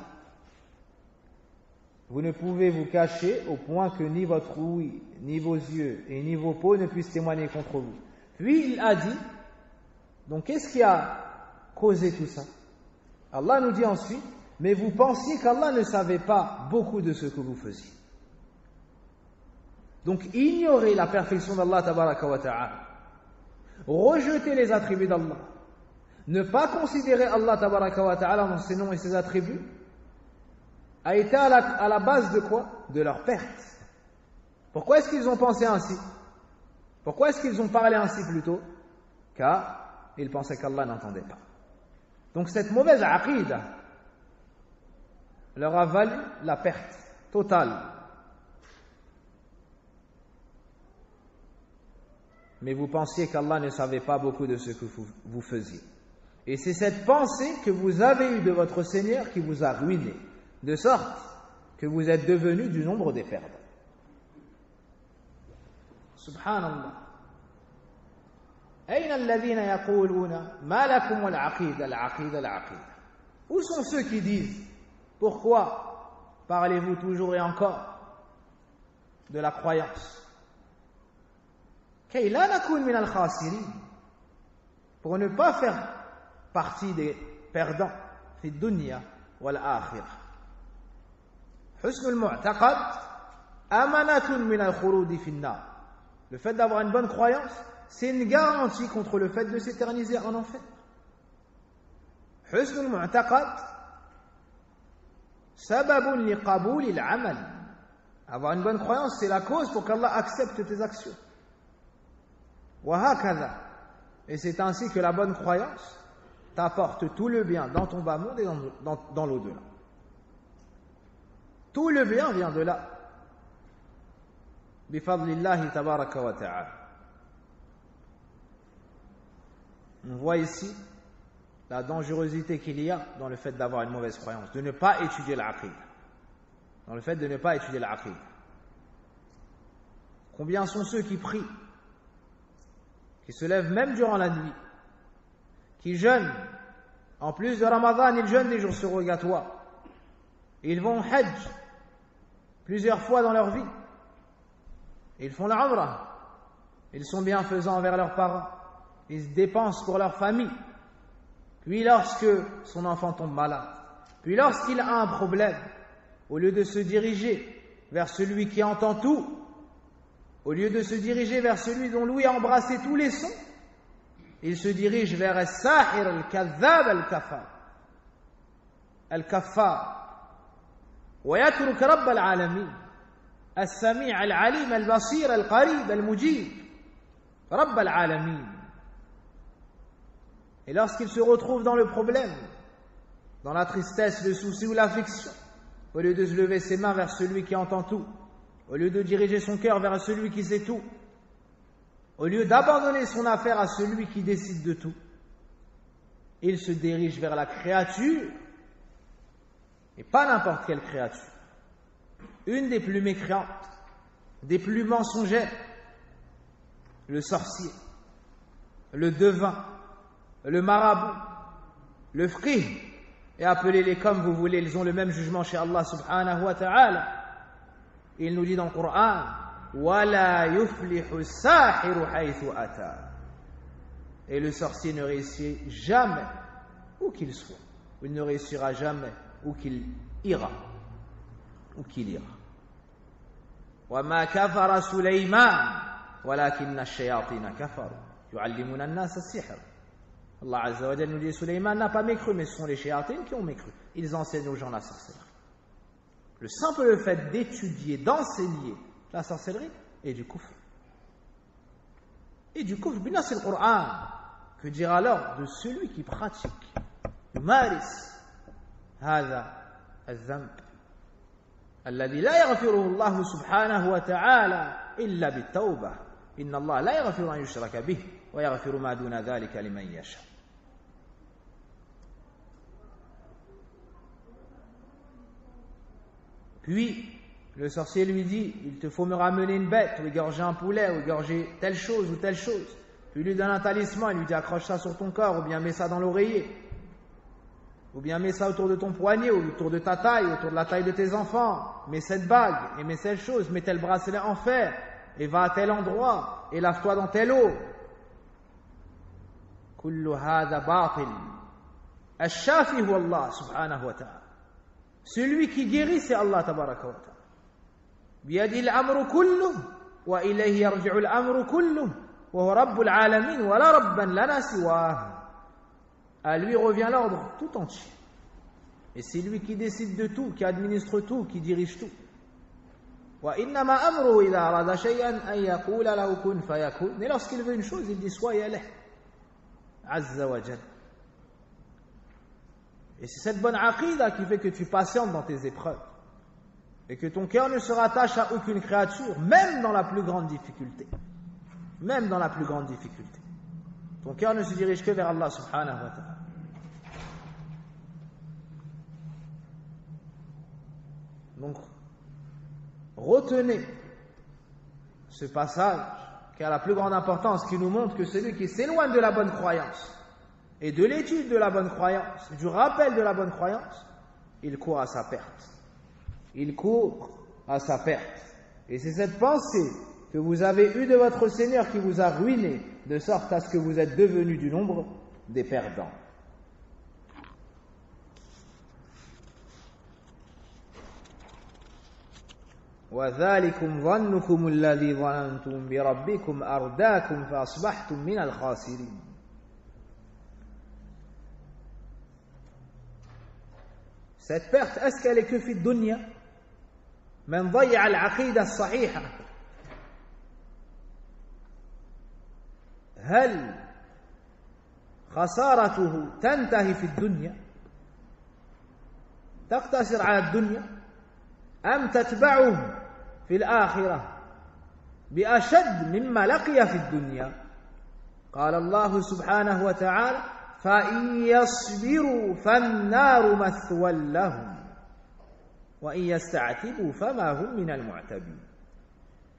vous ne pouvez vous cacher au point que ni votre ouïe, ni vos yeux et ni vos peaux ne puissent témoigner contre vous. Puis il a dit, donc qu'est-ce qui a causé tout ça? Allah nous dit ensuite: mais vous pensiez qu'Allah ne savait pas beaucoup de ce que vous faisiez. Donc ignorer la perfection d'Allah tabaraka wa ta'ala, rejeter les attributs d'Allah, ne pas considérer Allah tabaraka wa ta'ala dans ses noms et ses attributs, a été à la base de quoi? De leur perte. Pourquoi est-ce qu'ils ont pensé ainsi? Pourquoi est-ce qu'ils ont parlé ainsi plutôt? Car ils pensaient qu'Allah n'entendait pas. Donc cette mauvaise aqida leur a valu la perte totale. Mais vous pensiez qu'Allah ne savait pas beaucoup de ce que vous faisiez. Et c'est cette pensée que vous avez eue de votre Seigneur qui vous a ruiné, de sorte que vous êtes devenus du nombre des perdants. Subhanallah. أين الذين يقولون ما لكم والعقيدة العقيدة العقيدة. Où sont ceux qui disent pourquoi parlez-vous toujours et encore de la croyance? كي لا نكون من الخاسرين, pour ne pas faire partie des perdants في الدنيا والآخرة. حسن المعتقد أمانة من الخلود في النار. Le fait d'avoir une bonne croyance, c'est une garantie contre le fait de s'éterniser en enfer. حسن المعتقد سبب لقبول العمل. Avoir une bonne croyance, c'est la cause pour qu'Allah accepte tes actions. وهكذا. Et c'est ainsi que la bonne croyance t'apporte tout le bien dans ton bas monde et dans l'au-delà. Tout le bien vient de là. Bifadlillahi tabaraka wa ta'ala. On voit ici la dangerosité qu'il y a dans le fait d'avoir une mauvaise croyance, de ne pas étudier l'aqid. Dans le fait de ne pas étudier l'aqid. Combien sont ceux qui prient, qui se lèvent même durant la nuit, qui jeûnent, en plus de Ramadan, ils jeûnent des jours surrogatoires. Ils vont au Hajj plusieurs fois dans leur vie. Ils font la Umrah. Ils sont bienfaisants envers leurs parents. Ils se dépensent pour leur famille. Puis lorsque son enfant tombe malade, puis lorsqu'il a un problème, au lieu de se diriger vers celui qui entend tout, au lieu de se diriger vers celui dont Louis a embrassé tous les sons, il se dirige vers Al-Sahir, Al-Kadhab, Al-Kafar. Al-Kafar. ويترك رب العالمين السميع العليم البصير القريب المجيب رب العالمين. Et lorsqu'il se retrouve dans le problème, dans la tristesse, le souci ou l'affliction, au lieu de se lever ses mains vers celui qui entend tout, au lieu de diriger son cœur vers celui qui sait tout, au lieu d'abandonner son affaire à celui qui décide de tout, il se dirige vers la créature, et pas n'importe quelle créature, une des plus mécréantes, des plus mensongères, le sorcier, le devin, le marabout, le fqih, et appelez-les comme vous voulez, ils ont le même jugement chez Allah subhanahu wa ta'ala. Il nous dit dans le Coran, وَلَا يُفْلِحُ السَّاحِرُ حَيْثُ أَتَى. Et le sorcier ne réussit jamais où qu'il soit. Il ne réussira jamais où qu'il ira. Où qu'il ira. وَمَا كَفَرَ سُلَيْمَانَ وَلَكِنَّ الشَّيَاطِينَ كَفَرُوا يُعَلِّمُونَ النَّاسَ السِّحْرَ. Allah Azza wa Jalla nous dit, Sulayman n'a pas mécru, mais ce sont les shayatines qui ont mécru. Ils enseignent aux gens la sorcellerie. Le simple fait d'étudier, d'enseigner la sorcellerie est du kufr. Et du kufr, bien c'est le Coran. Que dire alors de celui qui pratique, maris, هذا الذنب الذي لا يغفره الله سبحانه وتعالى إلا بالتوبة إن الله لا يغفر أن يشرك به ويغفر ما دون ذلك لمن يشاء. Puis, le sorcier lui dit, il te faut me ramener une bête, ou égorger un poulet, ou égorger telle chose ou telle chose. Puis il lui donne un talisman, il lui dit accroche ça sur ton corps, ou bien mets ça dans l'oreiller, ou bien mets ça autour de ton poignet, ou autour de ta taille, autour de la taille de tes enfants, mets cette bague, et mets cette chose, mets tel bracelet en fer, et va à tel endroit, et lave-toi dans telle eau. كل هذا باطل. الشافي هو الله سبحانه وتعالى. Celui qui guérit, c'est Allah tabaraka wa ta'ala. بيده الأمر كله وإليه يرجع الأمر كله وهو رب العالمين ولا ربا لنا سواه. À lui revient l'ordre tout entier. Et c'est lui qui décide de tout, qui administre tout, qui dirige tout. وإنما أمره إذا أراد شيئا أن يقول له كن فيكون. Et lorsqu'il veut une chose, il dit sois et elle est. Azza wa Jal. Et c'est cette bonne aqida qui fait que tu patientes dans tes épreuves et que ton cœur ne se rattache à aucune créature, même dans la plus grande difficulté. Même dans la plus grande difficulté. Ton cœur ne se dirige que vers Allah subhanahu wa ta'ala. Donc, retenez ce passage qui a la plus grande importance, qui nous montre que celui qui s'éloigne de la bonne croyance et de l'étude de la bonne croyance, du rappel de la bonne croyance, il court à sa perte. Il court à sa perte. Et c'est cette pensée que vous avez eue de votre Seigneur qui vous a ruiné, de sorte à ce que vous êtes devenus du nombre des perdants. وَذَلِكُمْ ظَنُّكُمُ الَّذِي ظَنَنْتُمْ بِرَبِّكُمْ أَرْدَاكُمْ فَأَصْبَحْتُمْ مِنَ الْخَاسِرِينَ. Cette perte, est-ce qu'elle est que في الدنيا؟ من ضيع العقيدة الصحيحة هل خسارته تنتهي في الدنيا؟ تقتصر على الدنيا؟ أم تتبعه في الآخرة بأشد مما لقي في الدنيا؟ قال الله سبحانه وتعالى فإن يصبروا فالنار مثوى لهم وإن يستعتبوا فما هم من المعتبين.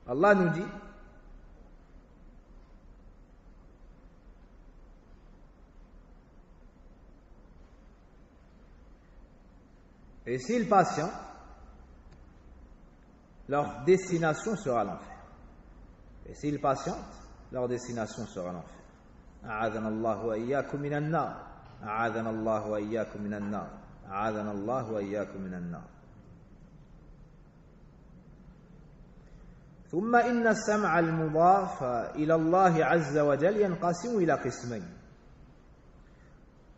Allah nous dit et s'ils patientent, leur destination sera l'enfer. Et s'ils patientent, leur destination sera l'enfer. أعاذنا الله وإياكم من النار أعاذنا الله وإياكم من النار أعاذنا الله وإياكم من النار. ثم إن السمع المضاف إلى الله عز وجل ينقسم إلى قسمين.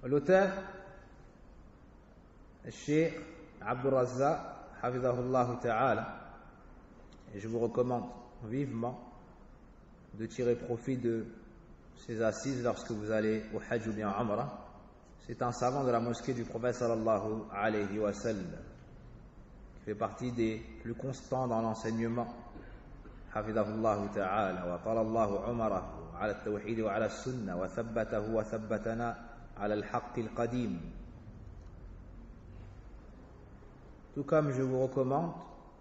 L'auteur, le Cheikh Abdul Razzaq, hafidhahullah ta'ala, et je vous recommande vivement de tirer profit de ces assises lorsque vous allez au Hajj ou bien en Umrah. C'est un savant de la mosquée du prophète sallallahu alayhi wa sallam qui fait partie des plus constants dans l'enseignement. Hafidhahullah ta'ala wa talallahu umarahu ala al-tawhid wa ala al-sunnah wa thabbatahu wa thabbatana ala al-haqq al-qadim. Tout comme je vous recommande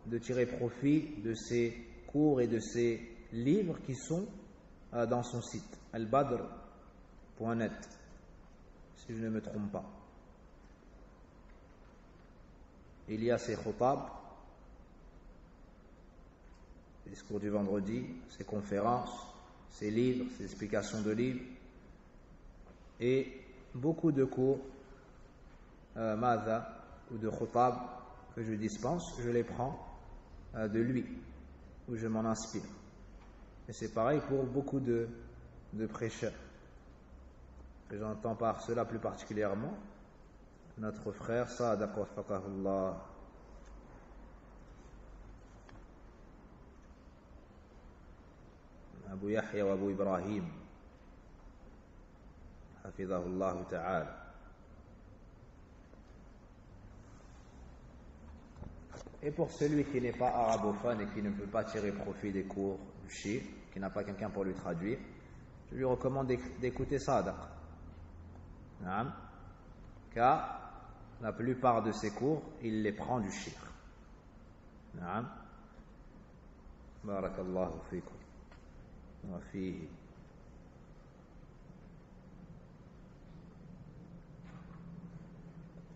de tirer profit de ces cours et de ces livres qui sont dans son site albadr.net, si je ne me trompe pas. Il y a ses khutab, les discours du vendredi, ses conférences, ses livres, ses explications de livres et beaucoup de cours madha ou de khutab que je dispense, je les prends de lui ou je m'en inspire. Et c'est pareil pour beaucoup de prêcheurs. Et j'entends par cela plus particulièrement notre frère Sadaq waffaqahullah. Abu Yahya wa Abu Ibrahim hafidhahullah ta'ala. Et pour celui qui n'est pas arabophone et qui ne peut pas tirer profit des cours du cheikh, qui n'a pas quelqu'un pour lui traduire, je lui recommande d'écouter Sadaq. Car la plupart de ses cours, il les prend du cheikh. Barakallahu fikum wa fihi.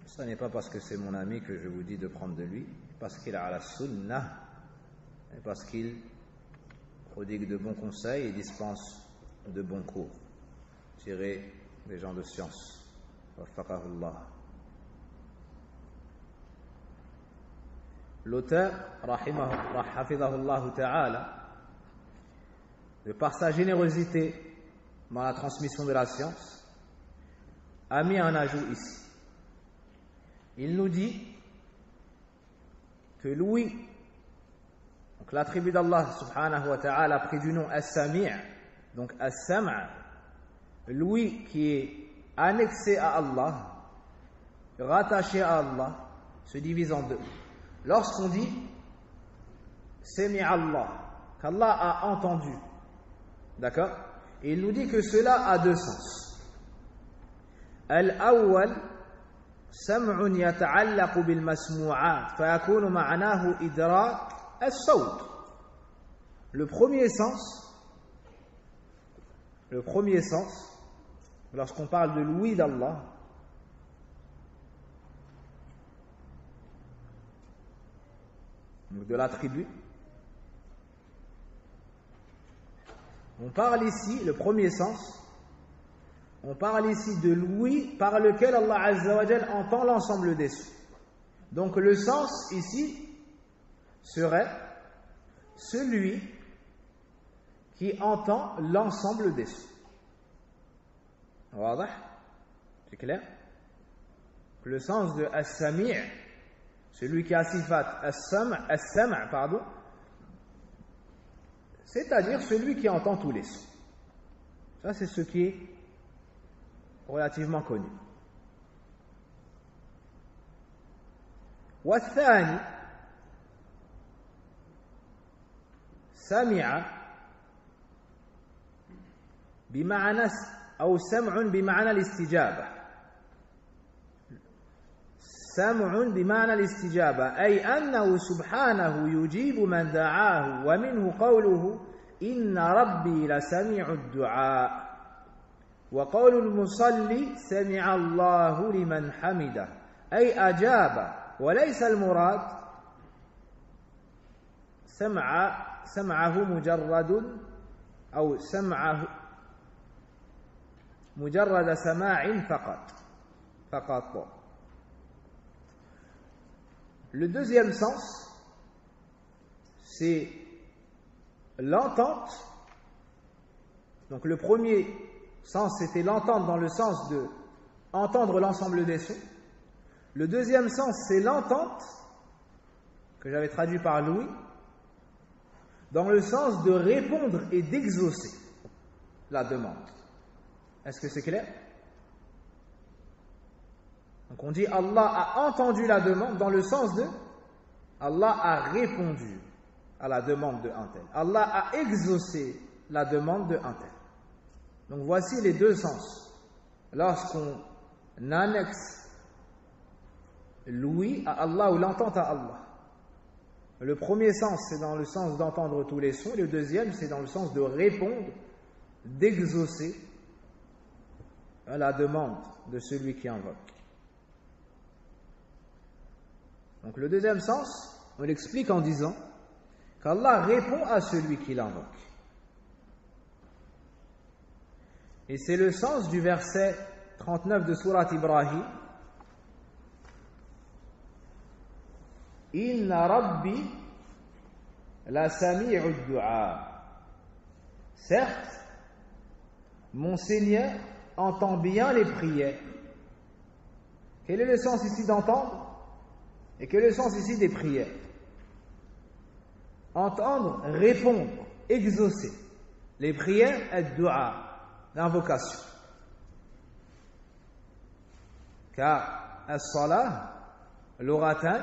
Ce n'est pas parce que c'est mon ami que je vous dis de prendre de lui, parce qu'il a la sunnah, et parce qu'il prodigue de bons conseils et dispense de bons cours tirés des gens de science. Waffaqahullah. L'auteur, hafidhahullah ta'ala, de par sa générosité dans la transmission de la science, a mis un ajout ici. Il nous dit que l'ouïe, donc l'attribut d'Allah subhanahu wa ta'ala a pris du nom As-Sami', donc As-Sam', l'ouïe qui est annexé à Allah, rattaché à Allah, se divise en deux. Lorsqu'on dit Sami' Allah, qu'Allah a entendu, d'accord? Et il nous dit que cela a deux sens. Al-awwal سمع يتعلق بالمسموعات فيكون معناه إدراك الصوت. Le premier sens, le premier sens, lorsqu'on parle de l'ouïe d'Allah, de l'attribut, on parle ici, le premier sens, on parle ici de l'ouïe par lequel Allah Azza wa Jal entend l'ensemble des sons. Donc le sens ici serait celui qui entend l'ensemble des sons. Wadah? C'est clair? Le sens de as-sami', celui qui a sifat as-sam', pardon, c'est-à-dire celui qui entend tous les sons. Ça, c'est ce qui est relativement connu. والثاني سمع بمعنى أو سمع بمعنى الاستجابة. سمع بمعنى الاستجابة أي أنه سبحانه يجيب من دعاه ومنه قوله إن ربي لسميع الدعاء وقول المصلي سمع الله لمن حمده أي أجاب وليس المراد سمعه مجرد أو سمعه مجرد سماع فقط. Le deuxième sens, c'est l'entente. Donc le premier sens, c'était l'entente dans le sens de entendre l'ensemble des sons. Le deuxième sens, c'est l'entente, que j'avais traduit par Louis, dans le sens de répondre et d'exaucer la demande. Est-ce que c'est clair? Donc on dit Allah a entendu la demande dans le sens de Allah a répondu à la demande de un tel. Allah a exaucé la demande de un tel. Donc voici les deux sens. Lorsqu'on annexe l'ouïe à Allah ou l'entente à Allah. Le premier sens, c'est dans le sens d'entendre tous les sons. Le deuxième, c'est dans le sens de répondre, d'exaucer à la demande de celui qui invoque. Donc le deuxième sens, on l'explique en disant qu'Allah répond à celui qui l'invoque. Et c'est le sens du verset 39 de sourate Ibrahim. Inna Rabbi la sami'u du'a. Certes, mon Seigneur entend bien les prières. Quel est le sens ici d'entendre? Et quel est le sens ici des prières? Entendre, répondre, exaucer. Les prières, ad-du'a, l'invocation. Car as-salah, l'oratan,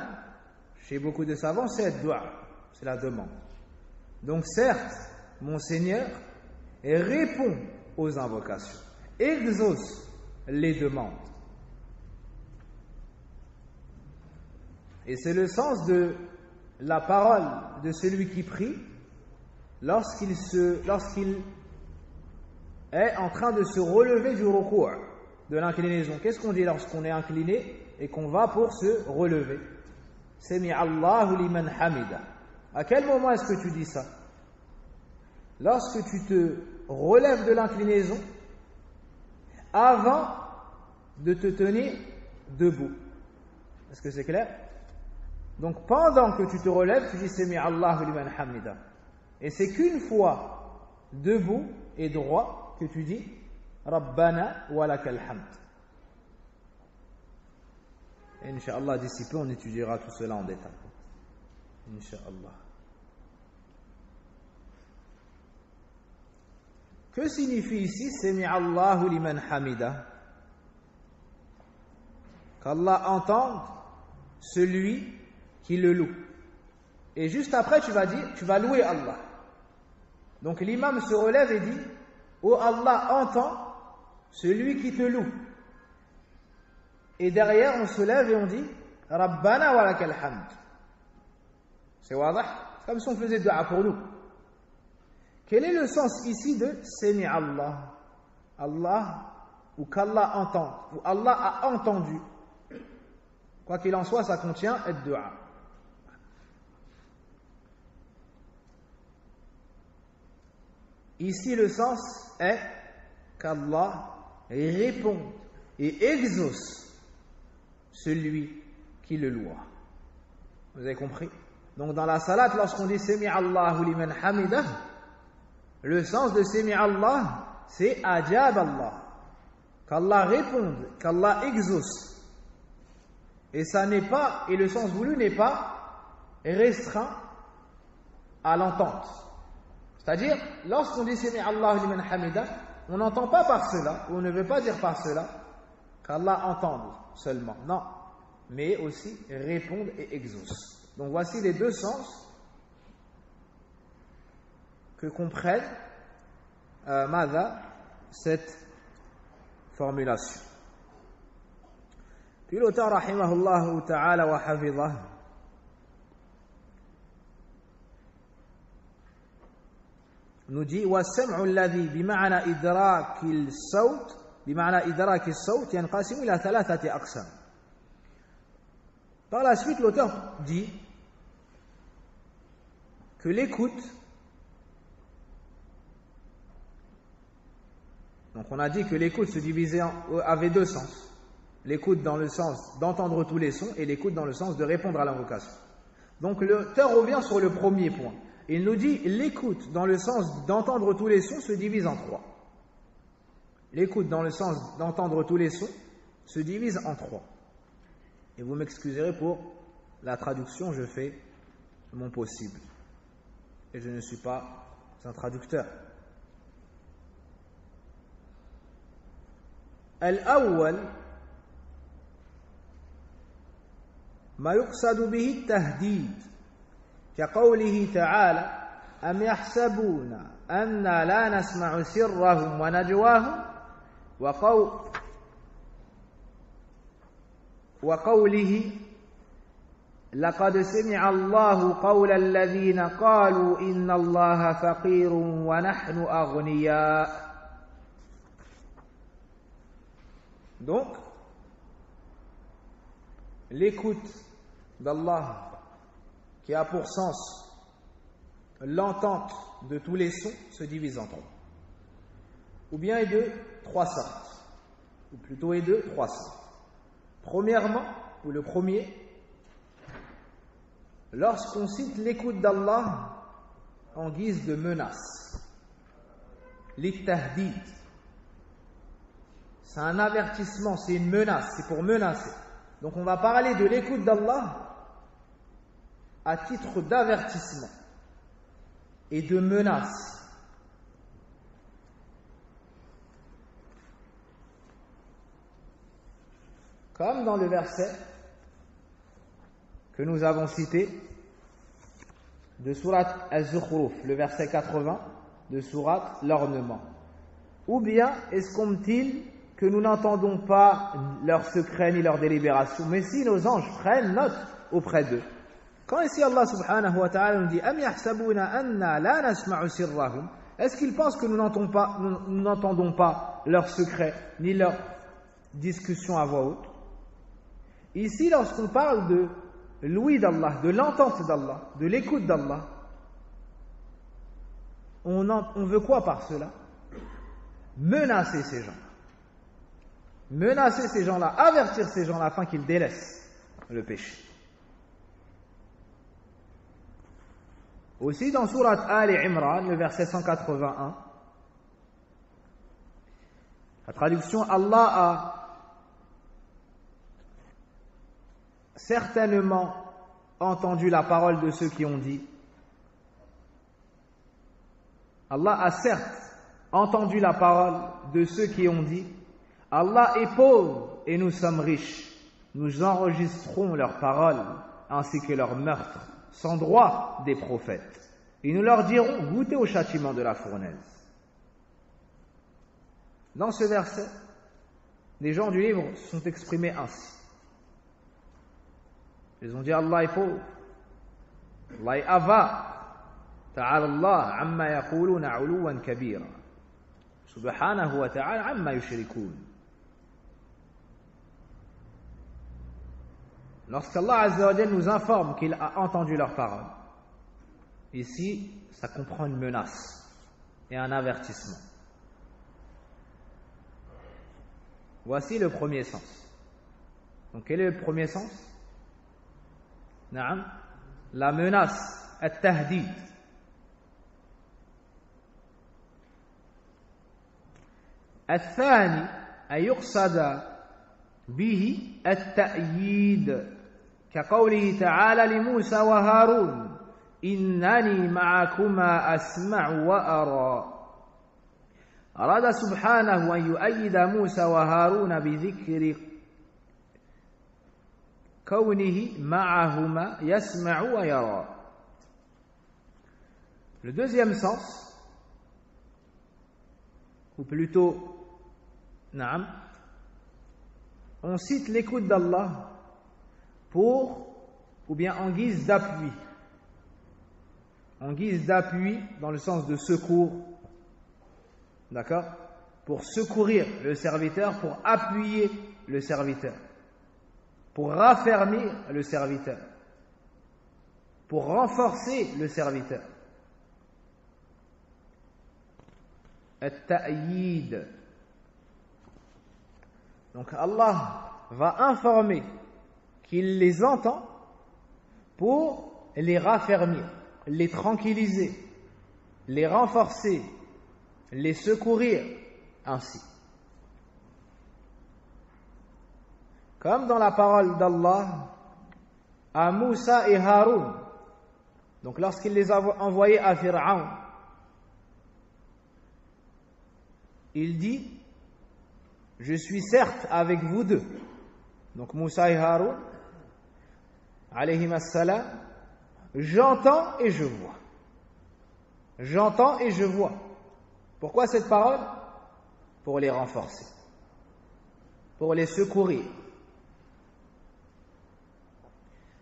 chez beaucoup de savants, c'est ad-du'a, c'est la demande. Donc certes, mon Seigneur répond aux invocations, exauce les demandes. Et c'est le sens de la parole de celui qui prie lorsqu'il est en train de se relever du ruku', de l'inclinaison. Qu'est-ce qu'on dit lorsqu'on est incliné et qu'on va pour se relever? Sami Allahu liman hamida. À quel moment est-ce que tu dis ça? Lorsque tu te relèves de l'inclinaison avant de te tenir debout. Est-ce que c'est clair? Donc pendant que tu te relèves, tu dis Sami Allahu liman hamida. Et c'est qu'une fois debout et droit que tu dis Rabbana wa lakal hamd. Inch'Allah, d'ici peu, on étudiera tout cela en détail. Inch'Allah. Que signifie ici Sami Allahu liman hamida? Qu'Allah entende celui qui le loue. Et juste après, tu vas louer Allah. Donc l'imam se relève et dit Oh Allah entend celui qui te loue. Et derrière, on se lève et on dit Rabbana wa lakal hamd. C'est wadah? C'est comme si on faisait dua pour nous. Quel est le sens ici de Sami Allah? Allah ou qu'Allah entende, ou Allah a entendu. Quoi qu'il en soit, ça contient ad-du'a. Ici, le sens est qu'Allah réponde et exauce celui qui le loue. Vous avez compris? Donc dans la salat, lorsqu'on dit Sami Allahu liman hamidah, le sens de Sami Allah, c'est Ajab Allah. Qu'Allah réponde, qu'Allah exauce. Et ça n'est pas, et le sens voulu n'est pas restreint à l'entente. C'est-à-dire, lorsqu'on dit Sami Allahu liman hamidah, on n'entend pas par cela, ou on ne veut pas dire par cela, qu'Allah entende seulement. Non, mais aussi répondre et exauce. Donc voici les deux sens que comprennent cette formulation. Puis l'auteur rahimahullah ta'ala wa hafidhah nous dit والسمع الذي بمعنى إدراك الصوت بمعنى إدراك الصوت ينقسم إلى ثلاثة أقسام. Par la suite, l'auteur dit que l'écoute, donc on a dit que l'écoute se divisait avait deux sens. L'écoute dans le sens d'entendre tous les sons et l'écoute dans le sens de répondre à l'invocation. Donc l'auteur revient sur le premier point. Il nous dit l'écoute dans le sens d'entendre tous les sons se divise en trois. L'écoute dans le sens d'entendre tous les sons se divise en trois. Et vous m'excuserez pour la traduction, je fais mon possible. Et je ne suis pas un traducteur. Al-awwal ما يقصد به التهديد كقوله تعالى أم يحسبون أنا لا نسمع سرهم ونجواهم وقوله لقد سمع الله قول الذين قالوا إن الله فقير ونحن أغنياء. Donc, l'écoute d'Allah qui a pour sens l'entente de tous les sons se divise en trois. Ou bien est de trois sortes. Ou plutôt est de trois sortes. Premièrement, ou le premier, lorsqu'on cite l'écoute d'Allah en guise de menace. L'itahdid. C'est un avertissement, c'est une menace, c'est pour menacer. Donc on va parler de l'écoute d'Allah à titre d'avertissement et de menace. Comme dans le verset que nous avons cité de Sourate Az-Zukhruf, le verset 80 de Sourate L'Ornement. Ou bien estime-t-il que nous n'entendons pas leurs secrets ni leurs délibérations, mais si nos anges prennent note auprès d'eux. Quand ici Allah subhanahu wa ta'ala nous dit Am yahsabuna anna la nasma'u sirrahum, est-ce qu'ils pensent que nous n'entendons pas leurs secrets ni leurs discussions à voix haute? Ici, lorsqu'on parle de l'ouïe d'Allah, de l'entente d'Allah, de l'écoute d'Allah, on veut quoi par cela? Menacer ces gens. Menacer ces gens-là, avertir ces gens-là afin qu'ils délaissent le péché. Aussi dans Sourate Ali Imran, le verset 181, la traduction Allah a certainement entendu la parole de ceux qui ont dit. Allah a certes entendu la parole de ceux qui ont dit Allah est pauvre et nous sommes riches. Nous enregistrons leurs paroles ainsi que leurs meurtres sans droit des prophètes. Et nous leur dirons goûtez au châtiment de la fournaise. Dans ce verset, les gens du livre se sont exprimés ainsi. Ils ont dit Allah est pauvre, Allah est ava, ta'ala Allah amma yaquluna uluwan kabira. subhanahu wa ta'ala amma yushrikun. Lorsqu'Allah Azza wa Jalla nous informe qu'il a entendu leurs paroles, ici, ça comprend une menace et un avertissement. Voici le premier sens. Donc, quel est le premier sens? Naam, la menace, at-tahdid. الثاني أن يقصد به التأييد كقوله تعالى لموسى وهارون إنني معكما أسمع وأرى. أراد سبحانه أن يؤيد موسى وهارون بذكر كونه معهما يسمع ويرى. Le deuxième sens, ou plutôt, naam, on cite l'écoute d'Allah pour, ou bien en guise d'appui. En guise d'appui dans le sens de secours. D'accord? Pour secourir le serviteur, pour appuyer le serviteur, pour raffermir le serviteur, pour renforcer le serviteur. At-ta'yid. Donc Allah va informer qu'il les entend pour les raffermir, les tranquilliser, les renforcer, les secourir ainsi. Comme dans la parole d'Allah à Moussa et Haroun. Donc lorsqu'il les a envoyés à Pharaon, il dit: je suis certes avec vous deux. Donc Moussa et Haroun, alayhim as-salam, j'entends et je vois. J'entends et je vois. Pourquoi cette parole? Pour les renforcer, pour les secourir.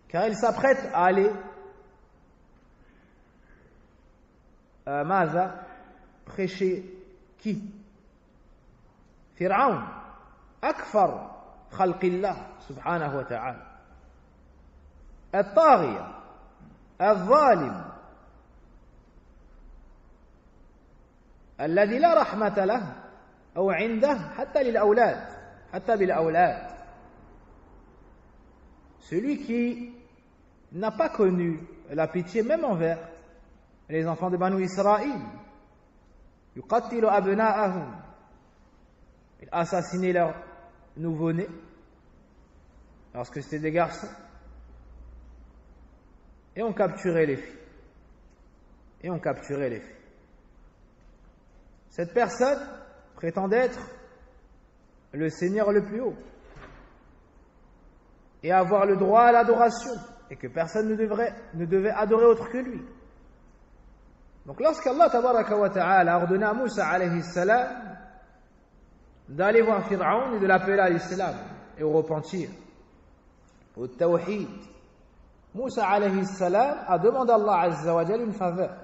Car ils s'apprêtent à aller prêcher qui? Pharaon, akfar khalqillah subhanahu wa ta'ala, al-taghiya, al-zalim, الذي لا رحمة له أو عنده حتى للأولاد حتى بالأولاد. Celui qui n'a pas connu la pitié même envers les enfants de Banu Israël. يقتل أبناءهم. Il a assassiné leurs nouveau-nés lorsque c'était des garçons, et on capturait les filles. Et on capturait les filles. Cette personne prétendait être le Seigneur le plus haut et avoir le droit à l'adoration, et que personne ne devait adorer autre que lui. Donc lorsqu'Allah tabaraka wa ta'ala a ordonné à Moussa alayhi salam d'aller voir Pharaon et de l'appeler à l'islam et au repentir, au tawhid, Moussa alayhi salam a demandé à Allah azza wa jalla une faveur.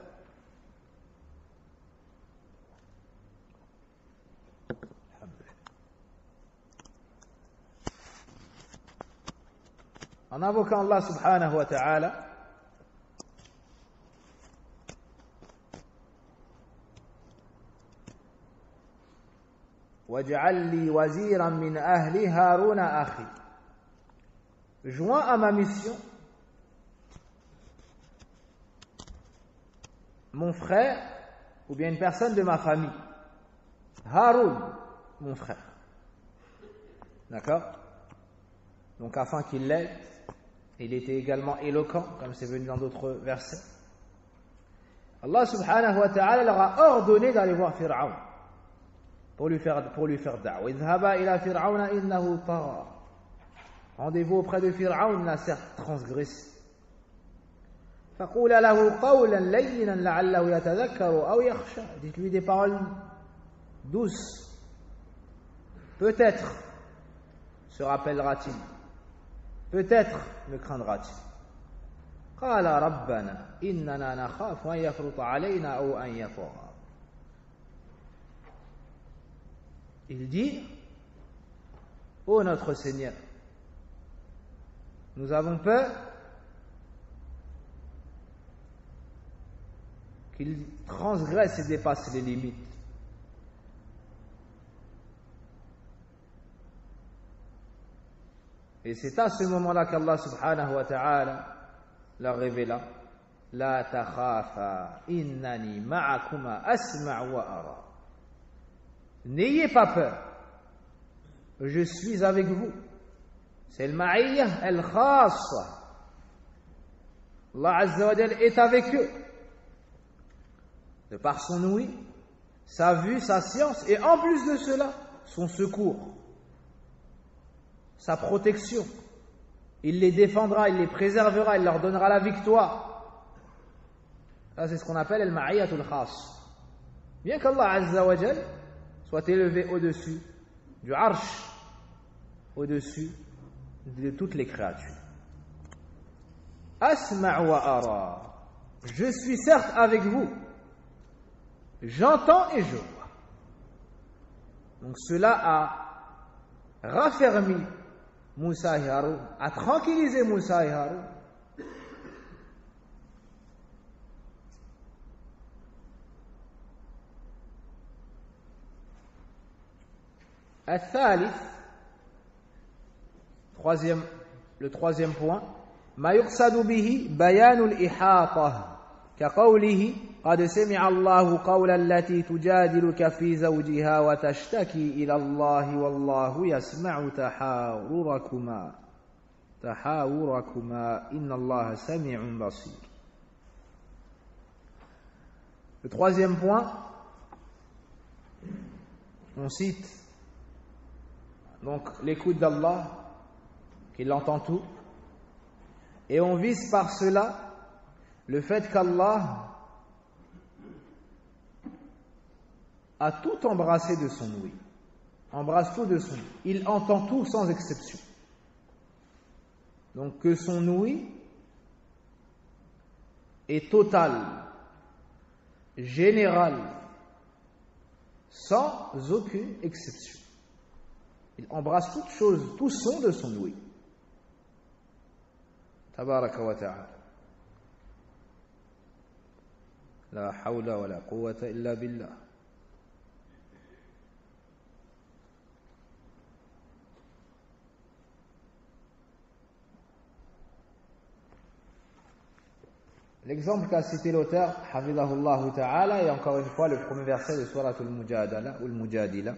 En invoquant Allah subhanahu wa ta'ala, وَاجْعَلْ لِي وَزِيرًا مِنْ أَهْلِ هَارُونَ أَخِي. Joins à ma mission mon frère, ou bien une personne de ma famille. Haroun, mon frère. D'accord? Donc afin qu'il l'aide, il était également éloquent, comme c'est venu dans d'autres versets. Allah subhanahu wa ta'ala leur a ordonné d'aller voir Pharaon pour lui faire da'wa. Idhaba ila Fir'auna innahu tagha. Rendez-vous auprès de Pharaon, il a certes transgressé. فقول له قولا لينا لعله يتذكر أو يخشى. Dites-lui des paroles douces. Peut-être se rappellera-t-il. Peut-être me craindra-t-il. قال ربنا إننا نخاف أن يفرط علينا أو أن يطغى. Il dit: ô notre Seigneur, nous avons peur qu'il transgresse et dépasse les limites. Et c'est à ce moment-là qu'Allah subhanahu wa ta'ala leur révéla: La takhafa innani ma'akuma asma' wa ara. N'ayez pas peur, je suis avec vous. C'est le ma'iyya al-khassa. Allah Azza wa Jal est avec eux, de par son ouïe, sa vue, sa science, et en plus de cela, son secours, sa protection. Il les défendra, il les préservera, il leur donnera la victoire. Ça, c'est ce qu'on appelle al-ma'iyyatul khas. Bien qu'Allah Azza wa Jal soit élevé au-dessus du arsh, au-dessus de toutes les créatures. Asma' wa ara. Je suis certes avec vous. J'entends et je vois. Donc cela a raffermi Moussa et Haroun, a tranquillisé Moussa et Haroun. Le troisième point, ما يقصد به بيان الإحاطة كقوله قد سمع الله قول التي تجادلك في زوجها وتشتكي إلى الله والله يسمع تحاوركما إن الله سميع بصير. Le troisième point, on cite donc l'écoute d'Allah, qu'il entend tout, et on vise par cela le fait qu'Allah a tout embrassé de son ouïe, embrasse tout de son ouïe, il entend tout sans exception. Donc que son ouïe est totale, générale, sans aucune exception. Il embrasse toute chose, tout son de son ouïe. Tabaraka wa ta'ala. La hawla wa la quwwata illa billah. L'exemple qu'a cité l'auteur, Hafidhahullah ta'ala, est encore une fois le premier verset de Surat al-Mujadala ou al-Mujadila.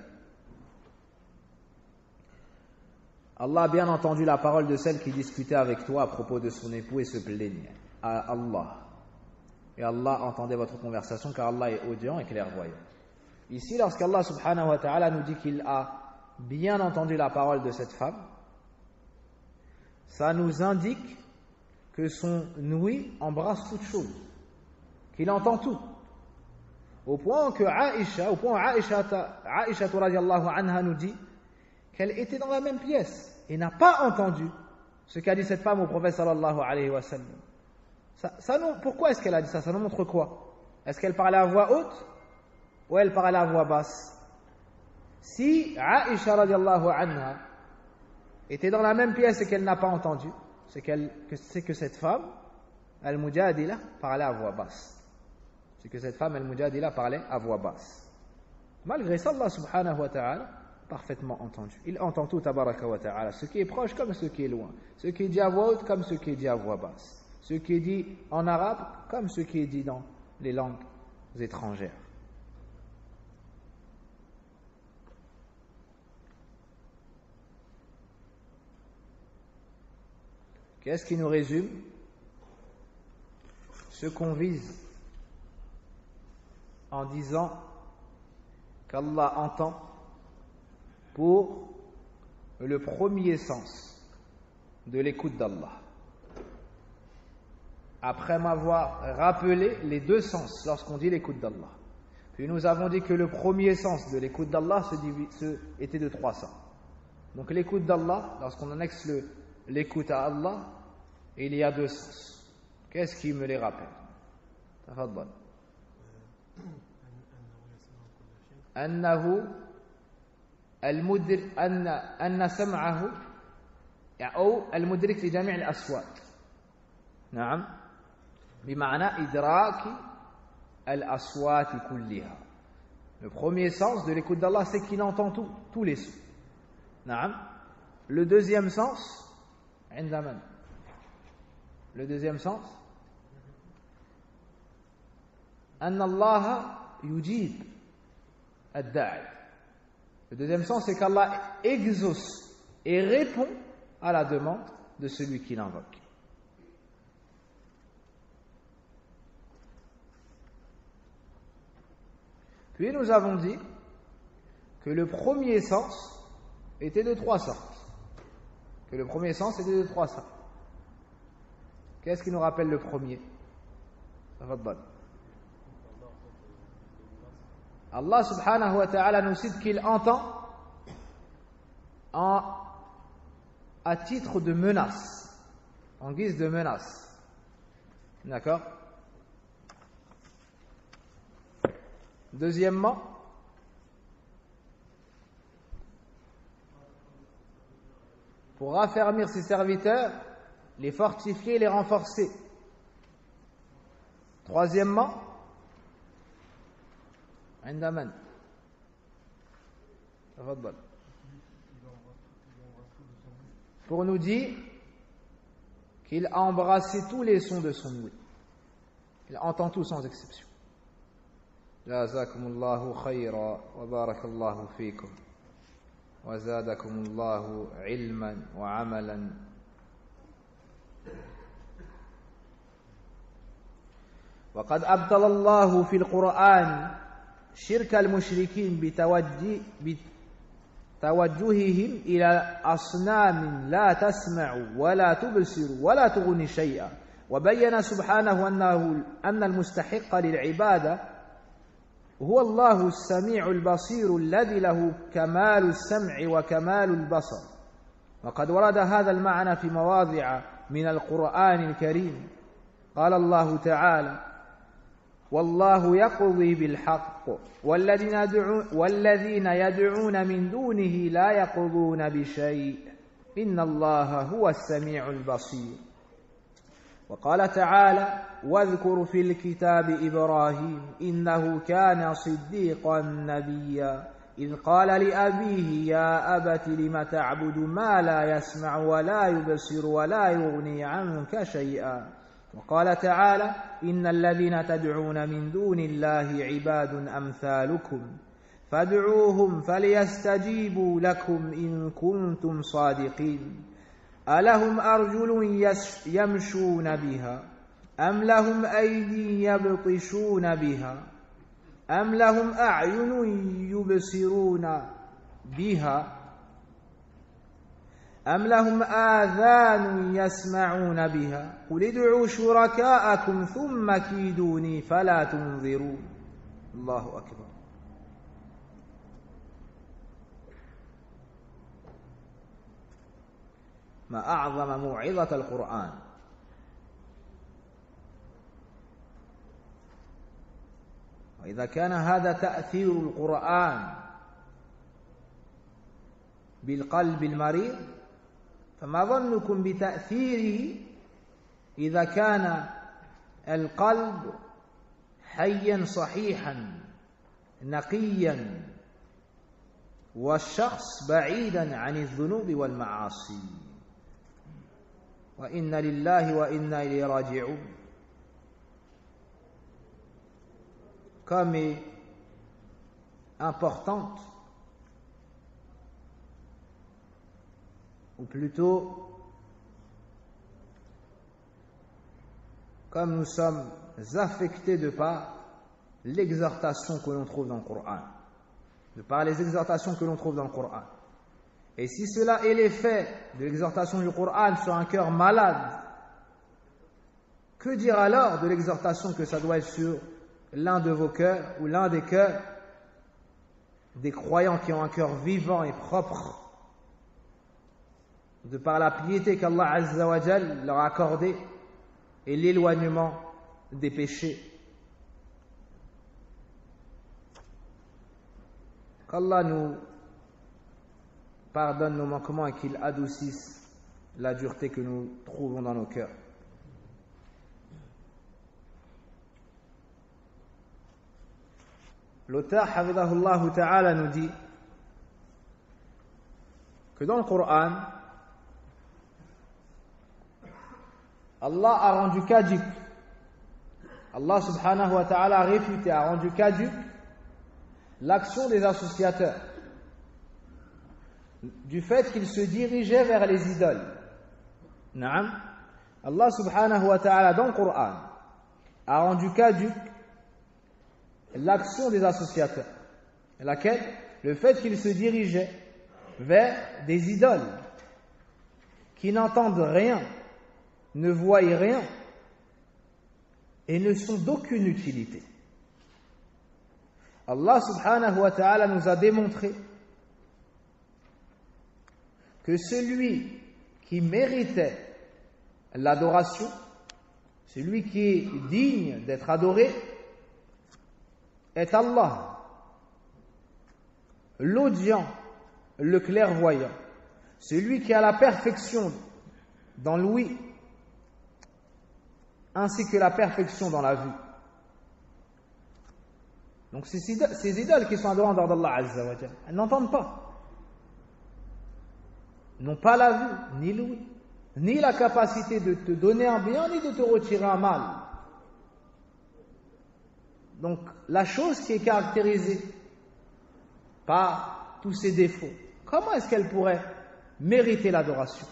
Allah a bien entendu la parole de celle qui discutait avec toi à propos de son époux et se plaignait à Allah. Et Allah entendait votre conversation car Allah est audient et clairvoyant. Ici, lorsqu'Allah subhanahu wa ta'ala nous dit qu'il a bien entendu la parole de cette femme, ça nous indique que son ouïe embrasse toute chose, qu'il entend tout. Au point où Aïcha radiallahu anha nous dit qu'elle était dans la même pièce et n'a pas entendu ce qu'a dit cette femme au prophète sallallahu alayhi wa sallam. Pourquoi est-ce qu'elle a dit ça? Ça nous montre quoi? Est-ce qu'elle parlait à voix haute ou elle parlait à voix basse? Si Aïcha radiallahu anha était dans la même pièce et qu'elle n'a pas entendu, c'est que cette femme, al-Mujadila, parlait à voix basse. C'est que cette femme, al-Mujadila, parlait à voix basse. Malgré ça, Allah subhanahu wa ta'ala parfaitement entendu. Il entend tout, tabaraka wa ta'ala, ce qui est proche comme ce qui est loin, ce qui est dit à voix haute comme ce qui est dit à voix basse, ce qui est dit en arabe comme ce qui est dit dans les langues étrangères. Qu'est-ce qui nous résume ce qu'on vise en disant qu'Allah entend pour le premier sens de l'écoute d'Allah. Après m'avoir rappelé les deux sens lorsqu'on dit l'écoute d'Allah. Puis nous avons dit que le premier sens de l'écoute d'Allah était de trois sens. Donc l'écoute d'Allah, lorsqu'on annexe l'écoute à Allah, il y a deux sens. Qu'est-ce qui me les rappelle? Annahu أن سمعه أو المدرك لجميع الأصوات. نعم، بمعنى إدراك الأصوات كلها. Le premier sens de l'écoute d'Allah, c'est qu'il entend tous les sons. نعم. Le deuxième sens, عند من؟ Le deuxième sens, أن الله يجيب الداعي. Le deuxième sens, c'est qu'Allah exauce et répond à la demande de celui qui l'invoque. Puis nous avons dit que le premier sens était de trois sortes. Qu'est-ce qui nous rappelle le premier? Allah subhanahu wa ta'ala nous cite qu'il entend à titre de menace, en guise de menace. D'accord? Deuxièmement, pour raffermir ses serviteurs, les fortifier et les renforcer. Troisièmement, عندما تفضل pour nous dire qu'il a embrassé tous les sons de son ouïe. Il entend tout sans exception. Jazakumullahu khayra wa barakallahu fikum wa zadakumullahu ilman wa amalan. وقد أبطل الله في القرآن شرك المشركين بتوجههم إلى أصنام لا تسمع ولا تبصر ولا تغني شيئا، وبين سبحانه أن المستحق للعبادة هو الله السميع البصير الذي له كمال السمع وكمال البصر. وقد ورد هذا المعنى في مواضع من القرآن الكريم. قال الله تعالى: والله يقضي بالحق والذين يدعون من دونه لا يقضون بشيء إن الله هو السميع البصير. وقال تعالى: واذكر في الكتاب إبراهيم إنه كان صديقا نبيا إذ قال لأبيه يا أبت لم تعبد ما لا يسمع ولا يبصر ولا يغني عنك شيئا. وقال تعالى: إن الذين تدعون من دون الله عباد أمثالكم فادعوهم فليستجيبوا لكم إن كنتم صادقين. ألهم أرجل يمشون بها أم لهم أيدي يبطشون بها أم لهم أعين يبصرون بها أم لهم آذان يسمعون بها قل ادعوا شركاءكم ثم كيدوني فلا تنظرون. الله أكبر. ما أعظم موعظة القرآن. وإذا كان هذا تأثير القرآن بالقلب المريض، فما ظنكم بتأثيره إذا كان القلب حيا صحيحا نقيا والشخص بعيدا عن الذنوب والمعاصي. وإنا لله وإنا إليه راجعون. Comme est importante, ou plutôt comme nous sommes affectés de par l'exhortation que l'on trouve dans le Coran, de par les exhortations que l'on trouve dans le Coran. Et si cela est l'effet de l'exhortation du Coran sur un cœur malade, que dire alors de l'exhortation que ça doit être sur l'un de vos cœurs ou l'un des cœurs des croyants qui ont un cœur vivant et propre, de par la piété qu'Allah Azza wa Jal leur a accordée et l'éloignement des péchés. Qu'Allah nous pardonne nos manquements et qu'il adoucisse la dureté que nous trouvons dans nos cœurs. L'auteur, hafidahullah ta'ala, nous dit que dans le Coran, Allah a rendu caduc, Allah subhanahu wa ta'ala a réfuté, a rendu caduc l'action des associateurs du fait qu'ils se dirigeaient vers les idoles. Naam, Allah subhanahu wa ta'ala dans le Coran a rendu caduc l'action des associateurs, laquelle, le fait qu'ils se dirigeaient vers des idoles qui n'entendent rien, ne voient rien et ne sont d'aucune utilité. Allah subhanahu wa ta'ala nous a démontré que celui qui méritait l'adoration, celui qui est digne d'être adoré, est Allah, l'audient, le clairvoyant, celui qui a la perfection dans l'ouïe, ainsi que la perfection dans la vue. Donc ces idoles qui sont adorées en dehors d'Allah Azza wa Jalla, elles n'entendent pas, n'ont pas la vue, ni l'ouïe, ni la capacité de te donner un bien, ni de te retirer un mal. Donc la chose qui est caractérisée par tous ces défauts, comment est-ce qu'elle pourrait mériter l'adoration?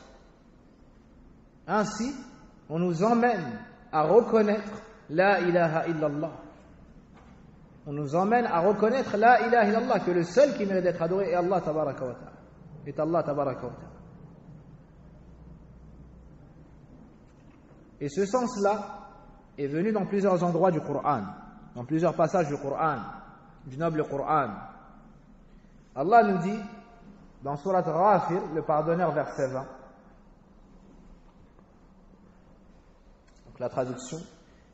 Ainsi, on nous emmène à reconnaître la ilaha illallah. On nous emmène à reconnaître la ilaha illallah, que le seul qui mérite d'être adoré est Allah tabaraka wa ta'ala. Est Allah tabaraka wa ta'ala. Et ce sens-là est venu dans plusieurs endroits du Coran, dans plusieurs passages du Coran, du noble Coran. Allah nous dit, dans Surat Ghafir, le pardonneur, verset 20, donc la traduction,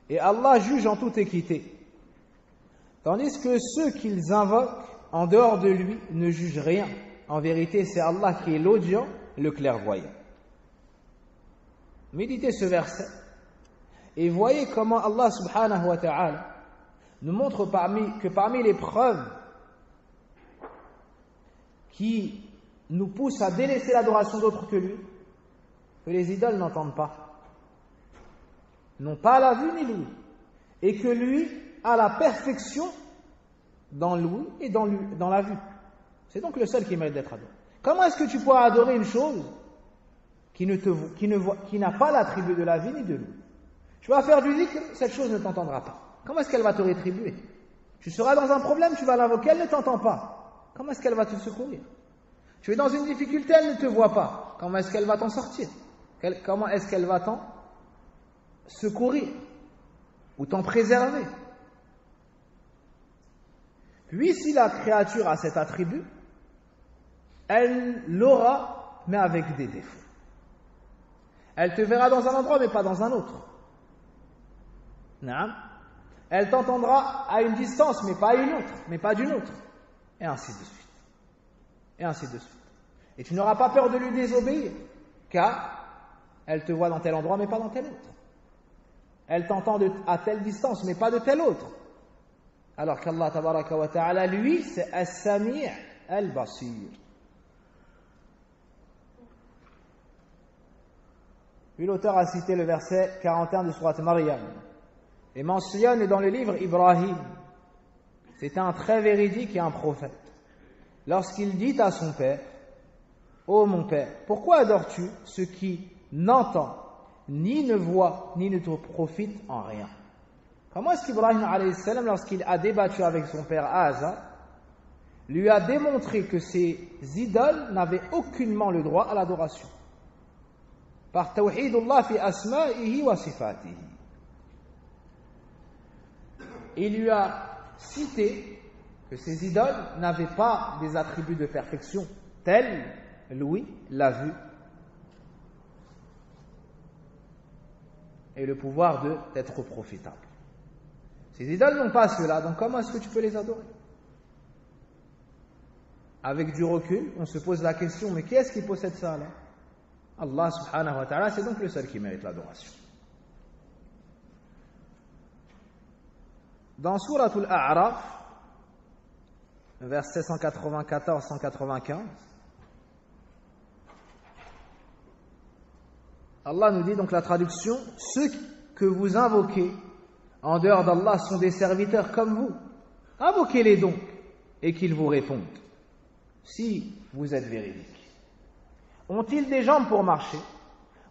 et Allah juge en toute équité, tandis que ceux qu'ils invoquent en dehors de lui ne jugent rien. En vérité, c'est Allah qui est l'audient, le clairvoyant. Méditez ce verset et voyez comment Allah subhanahu wa ta'ala nous montre que parmi les preuves qui nous poussent à délaisser l'adoration d'autres que lui, que les idoles n'entendent pas, n'ont pas la vue ni l'ouïe, et que lui a la perfection dans l'ouïe et dans la vue. C'est donc le seul qui mérite d'être adoré. Comment est-ce que tu pourras adorer une chose qui n'a pas l'attribut de la vie ni de l'ouïe? Tu vas faire du zikr, cette chose ne t'entendra pas. Comment est-ce qu'elle va te rétribuer? Tu seras dans un problème, tu vas l'invoquer, elle ne t'entend pas. Comment est-ce qu'elle va te secourir? Tu es dans une difficulté, elle ne te voit pas. Comment est-ce qu'elle va t'en sortir? Comment est-ce qu'elle va t'en secourir ou t'en préserver? Puis si la créature a cet attribut, elle l'aura, mais avec des défauts. Elle te verra dans un endroit, mais pas dans un autre. Elle t'entendra à une distance, mais pas à une autre, mais pas d'une autre. Et ainsi de suite. Et ainsi de suite. Et tu n'auras pas peur de lui désobéir, car elle te voit dans tel endroit, mais pas dans tel autre. Elle t'entend à telle distance, mais pas de tel autre. Alors qu'Allah tabaraka wa ta'ala, lui, c'est As-Sami' Al-Basir. Puis l'auteur a cité le verset 41 de Surat Maryam et mentionne dans le livre Ibrahim, c'est un très véridique et un prophète, lorsqu'il dit à son père: ô mon père, pourquoi adores-tu ce qui n'entend, ni ne voit, ni ne te profite en rien? Comment est-ce qu'Ibrahim alayhi salam, lorsqu'il a débattu avec son père Azar, lui a démontré que ces idoles n'avaient aucunement le droit à l'adoration? Par tawhidullah fi asma'ihi wa sifatihi. Il lui a cité que ces idoles n'avaient pas des attributs de perfection tels l'ouïe, la vue et le pouvoir d'être profitable. Ces idoles n'ont pas cela, donc comment est-ce que tu peux les adorer? avec du recul, on se pose la question, mais qui est-ce qui possède ça là? Allah subhanahu wa ta'ala, c'est donc le seul qui mérite l'adoration. Dans Sourate Al-A'raf, versets 194-195, Allah nous dit donc la traduction, ceux que vous invoquez en dehors d'Allah sont des serviteurs comme vous. Invoquez-les donc et qu'ils vous répondent, si vous êtes véridiques. Ont-ils des jambes pour marcher?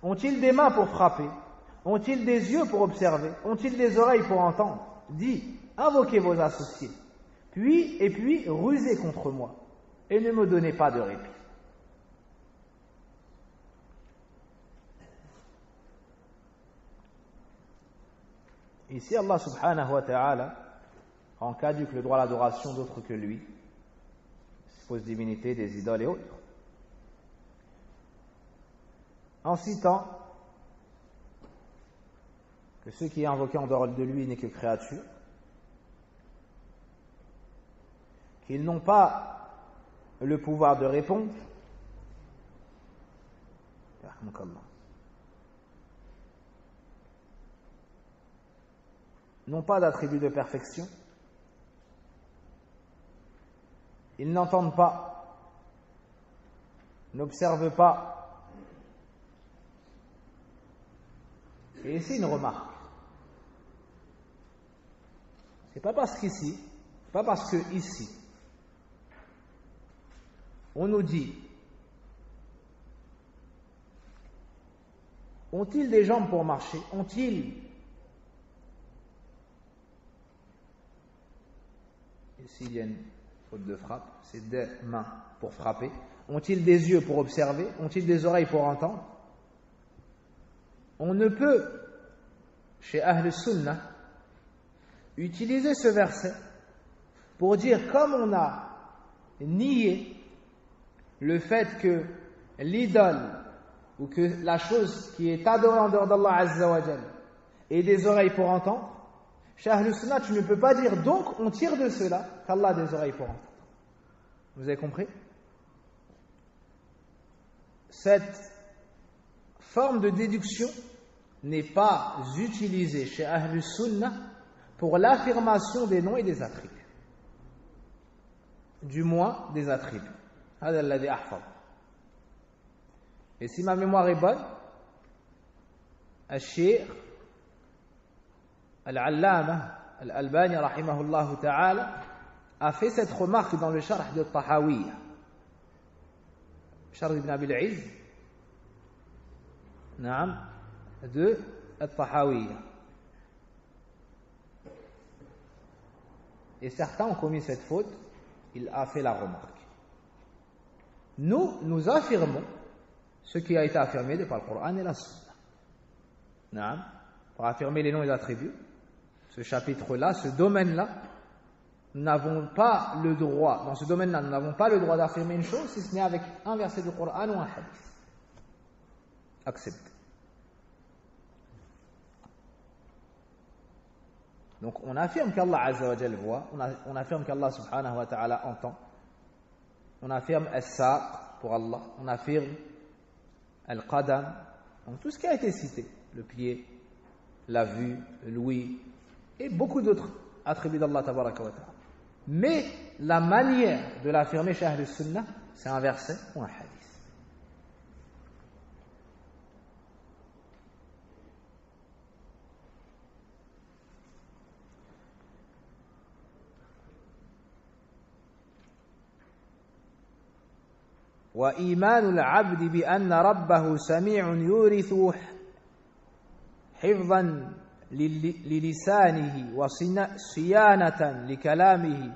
Ont-ils des mains pour frapper? Ont-ils des yeux pour observer? Ont-ils des oreilles pour entendre? Dis, invoquez vos associés, puis rusez contre moi, et ne me donnez pas de répit. Ici, Allah subhanahu wa ta'ala rend caduc le droit à l'adoration d'autres que lui, fausses divinités, des idoles et autres, en citant que ceux qui est invoqué en dehors de lui n'est que créature, qu'ils n'ont pas le pouvoir de répondre, n'ont pas d'attribut de perfection, ils n'entendent pas, n'observent pas. Et ici une remarque. C'est pas parce que ici, on nous dit, ont-ils des jambes pour marcher? Ont-ils? Ici il y a une faute de frappe, c'est des mains pour frapper. Ont-ils des yeux pour observer? Ont-ils des oreilles pour entendre? On ne peut, chez Ahl Sunnah, utiliser ce verset pour dire, comme on a nié le fait que l'idole ou que la chose qui est adorée en dehors d'Allah Azza wa Jal ait des oreilles pour entendre, chez Ahl Sunnah, tu ne peux pas dire donc on tire de cela qu'Allah a des oreilles pour entendre. Vous avez compris? Cette forme de déduction n'est pas utilisée chez Ahl Sunnah pour l'affirmation des noms et des attributs. Du moins des attributs. Et si ma mémoire est bonne, Al-Shaykh Al-Allama Al-Albani rahimahullah ta'ala a fait cette remarque dans le Sharh de Tahawiyya, Sharh ibn Abi al-Izz de Tahawiyya. Et certains ont commis cette faute, il a fait la remarque. Nous affirmons ce qui a été affirmé de par le Coran et la Sunna. Pour affirmer les noms et les attributs, ce chapitre-là, ce domaine-là, nous n'avons pas le droit, dans ce domaine-là, nous n'avons pas le droit d'affirmer une chose si ce n'est avec un verset du Coran ou un hadith. Accepté. Donc on affirme qu'Allah Azza wa Jal voit, on affirme qu'Allah subhanahu wa ta'ala entend, on affirme As-Saq pour Allah, on affirme Al-Qadam, donc tout ce qui a été cité, le pied, la vue, l'ouïe, et beaucoup d'autres attributs d'Allah tabaraka wa ta'ala. Mais la manière de l'affirmer chez Ahl Sunnah, c'est un verset ou un hadith. وإيمان العبد بأن ربه سميع يورث حفظا للسانه وصيانة لكلامه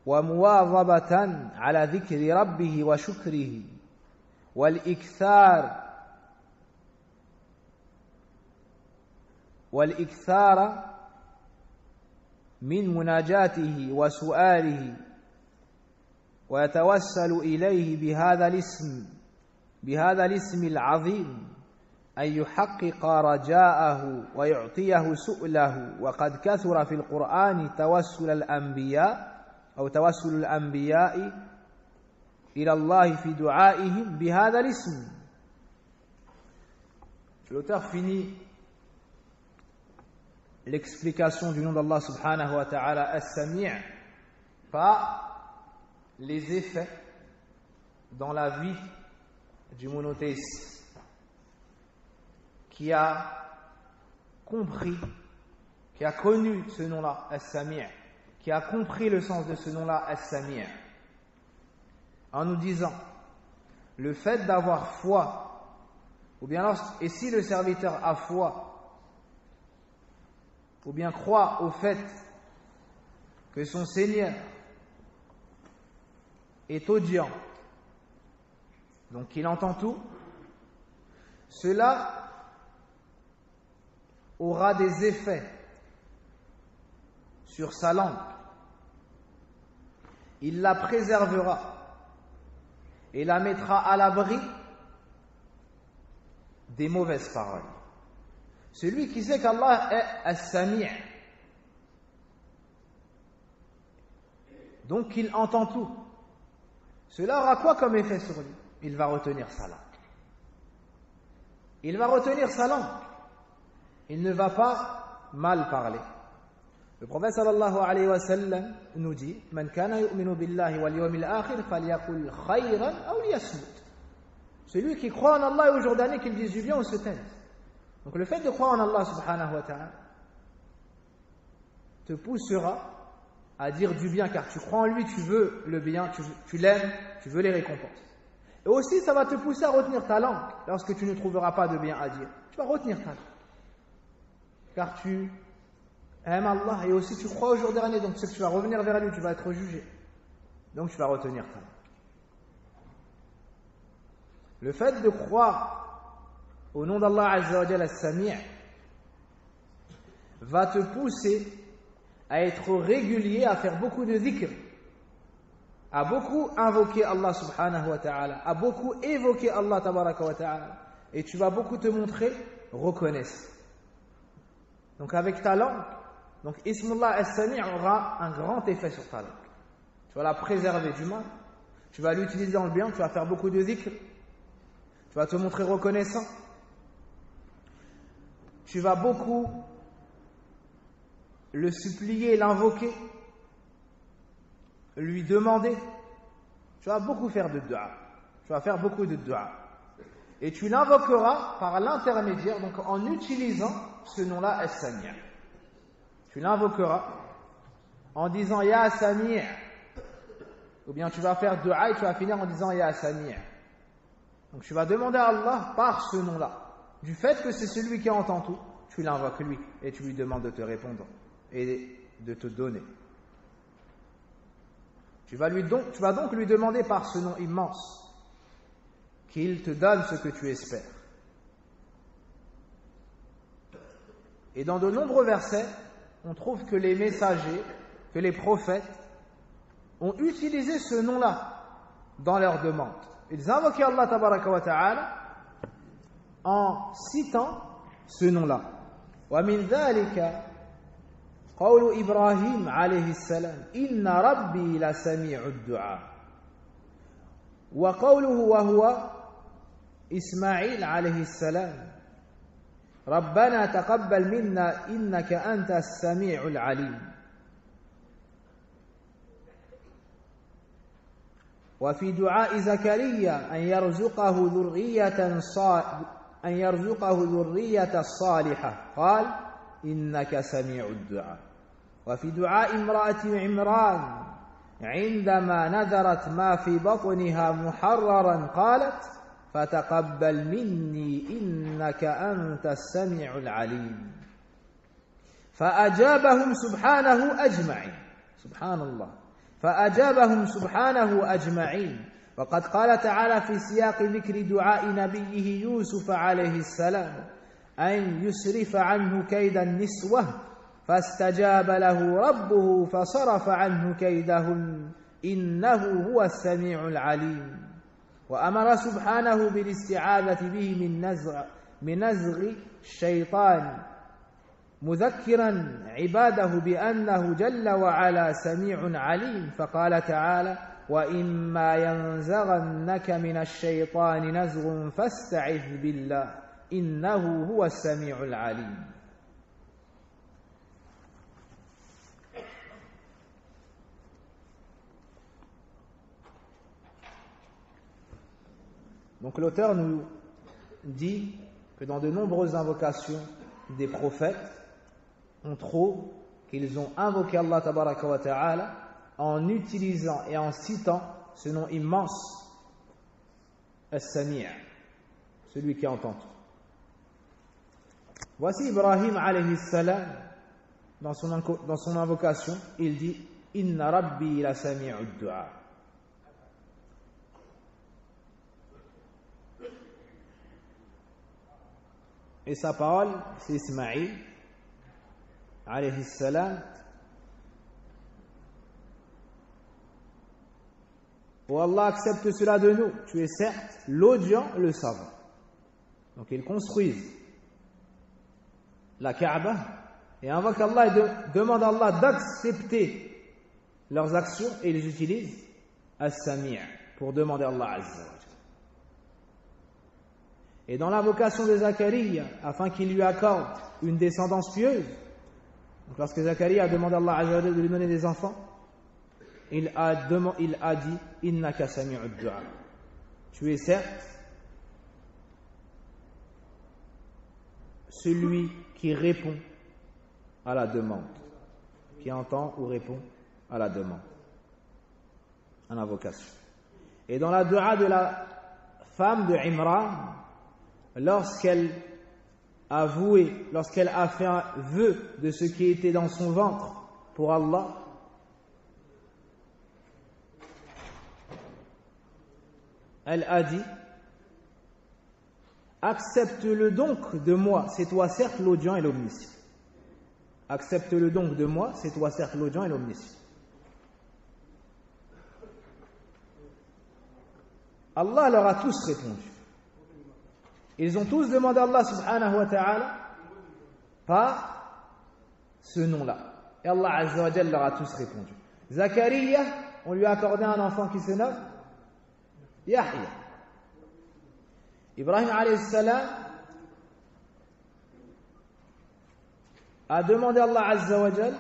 ومواظبة على ذكر ربه وشكره والإكثار من مناجاته وسؤاله ويتوسل إليه بهذا الاسم العظيم أن يحقق رجاءه ويعطيه سؤله وقد كثر في القرآن توسل الأنبياء أو توسل الأنبياء إلى الله في دعائهم بهذا الاسم. L'auteur finit l'explication du nom d'Allah subhanahu wa ta'ala as-Sami' par les effets dans la vie du monothéiste qui a compris, qui a connu ce nom-là, as-Sami', qui a compris le sens de ce nom-là, as-Sami', en nous disant le fait d'avoir foi, ou bien et si le serviteur a foi, ou bien croit au fait que son Seigneur est audient, donc il entend tout, cela aura des effets sur sa langue. Il la préservera et la mettra à l'abri des mauvaises paroles. Celui qui sait qu'Allah est as-Sami', donc il entend tout, cela aura quoi comme effet sur lui? Il va retenir sa langue. Il va retenir sa langue. Il ne va pas mal parler. Le prophète sallallahu alayhi wa sallam nous dit: Man kana yu'minu billahi wal yawmil akhir falyaqul khayran aw liyasmut. Celui qui croit en Allah et au jour dernier, qu'il dise du bien ou se taise. Donc le fait de croire en Allah subhanahu wa ta'ala te poussera à dire du bien, car tu crois en lui, tu veux le bien, tu l'aimes, tu veux les récompenses. Et aussi ça va te pousser à retenir ta langue lorsque tu ne trouveras pas de bien à dire. Tu vas retenir ta langue, car tu aimes Allah et aussi tu crois au jour dernier, donc tu sais que tu vas revenir vers lui, tu vas être jugé, donc tu vas retenir ta langue. Le fait de croire au nom d'Allah Azza wa Jalla as-Sami' va te pousser à être régulier, à faire beaucoup de dhikr, à beaucoup invoquer Allah subhanahu wa ta'ala, à beaucoup évoquer Allah tabaraka wa ta'ala, et tu vas beaucoup te montrer reconnaissant. Donc avec ta langue, donc Ismullah as-Sami' aura un grand effet sur ta langue. Tu vas la préserver du mal, tu vas l'utiliser dans le bien, tu vas faire beaucoup de dhikr, tu vas te montrer reconnaissant, tu vas beaucoup le supplier, l'invoquer, lui demander, tu vas beaucoup faire de dua, tu vas faire beaucoup de dua, et tu l'invoqueras par l'intermédiaire, donc en utilisant ce nom-là, as-Sami'. Tu l'invoqueras en disant Ya Sami', ou bien tu vas faire dua et tu vas finir en disant Ya Sami'. Donc tu vas demander à Allah par ce nom-là, du fait que c'est celui qui entend tout, tu l'invoques lui et tu lui demandes de te répondre et de te donner. Tu vas donc lui demander par ce nom immense qu'il te donne ce que tu espères. Et dans de nombreux versets, on trouve que les messagers, que les prophètes ont utilisé ce nom-là dans leurs demandes. Ils invoquaient Allah tabaraka wa ta'ala en citant ce nom-là. Wa min dhalika qawlu Ibrahim alayhi salam inna rabbi la sami'u du'a. Wa qawluhu wa huwa Ismaïl alayhi salam ربنا تقبل منا إنك أنت السميع العليم. وفي دعاء زكريا أن يرزقه ذرية صالحة قال إنك سميع الدعاء. وفي دعاء امرأة عمران عندما نذرت ما في بطنها محررا قالت فتقبل مني إنك أنت السميع العليم. فأجابهم سبحانه أجمعين. سبحان الله. فأجابهم سبحانه أجمعين. وقد قال تعالى في سياق ذكر دعاء نبيه يوسف عليه السلام أن يسرف عنه كيد النسوة فاستجاب له ربه فصرف عنه كيدهن إنه هو السميع العليم. وأمر سبحانه بالاستعاذة به من نزغ الشيطان مذكرا عباده بأنه جل وعلا سميع عليم فقال تعالى وإما ينزغنك من الشيطان نزغ فاستعذ بالله إنه هو السميع العليم. Donc l'auteur nous dit que dans de nombreuses invocations des prophètes, on trouve qu'ils ont invoqué Allah tabaraka wa ta'ala en utilisant et en citant ce nom immense, As-Sami', celui qui entend tout. Voici Ibrahim alayhi salam, dans son invocation, il dit Inna Rabbi la sami'ud du'a. Et sa parole, c'est Ismaïl alayhi salam, où Allah accepte cela de nous. Tu es certes l'audient, le savant. Donc ils construisent la Kaaba et invoquent Allah et demandent à Allah d'accepter leurs actions et ils utilisent As-Sami' pour demander à Allah Azza wa Jalla. Et dans l'invocation de Zacharia, afin qu'il lui accorde une descendance pieuse, donc lorsque Zacharia a demandé à Allah Azza wa Jalla de lui donner des enfants, il a dit Innaka sami'ud du'a. Tu es certes celui qui répond à la demande, qui entend ou répond à la demande en invocation. Et dans la dua de la femme de Imran, lorsqu'elle a voué, lorsqu'elle a fait un vœu de ce qui était dans son ventre pour Allah, elle a dit accepte-le donc de moi, c'est toi certes l'audient et l'omniscient. Accepte-le donc de moi, c'est toi certes l'audient et l'omniscient. Allah leur a tous répondu. Ils ont tous demandé à Allah subhanahu wa ta'ala par ce nom-là. Et Allah azza wa jalla leur a tous répondu. Zacharia, on lui a accordé un enfant qui se nomme Yahya. Ibrahim alayhi salam a demandé à Allah azza wa jalla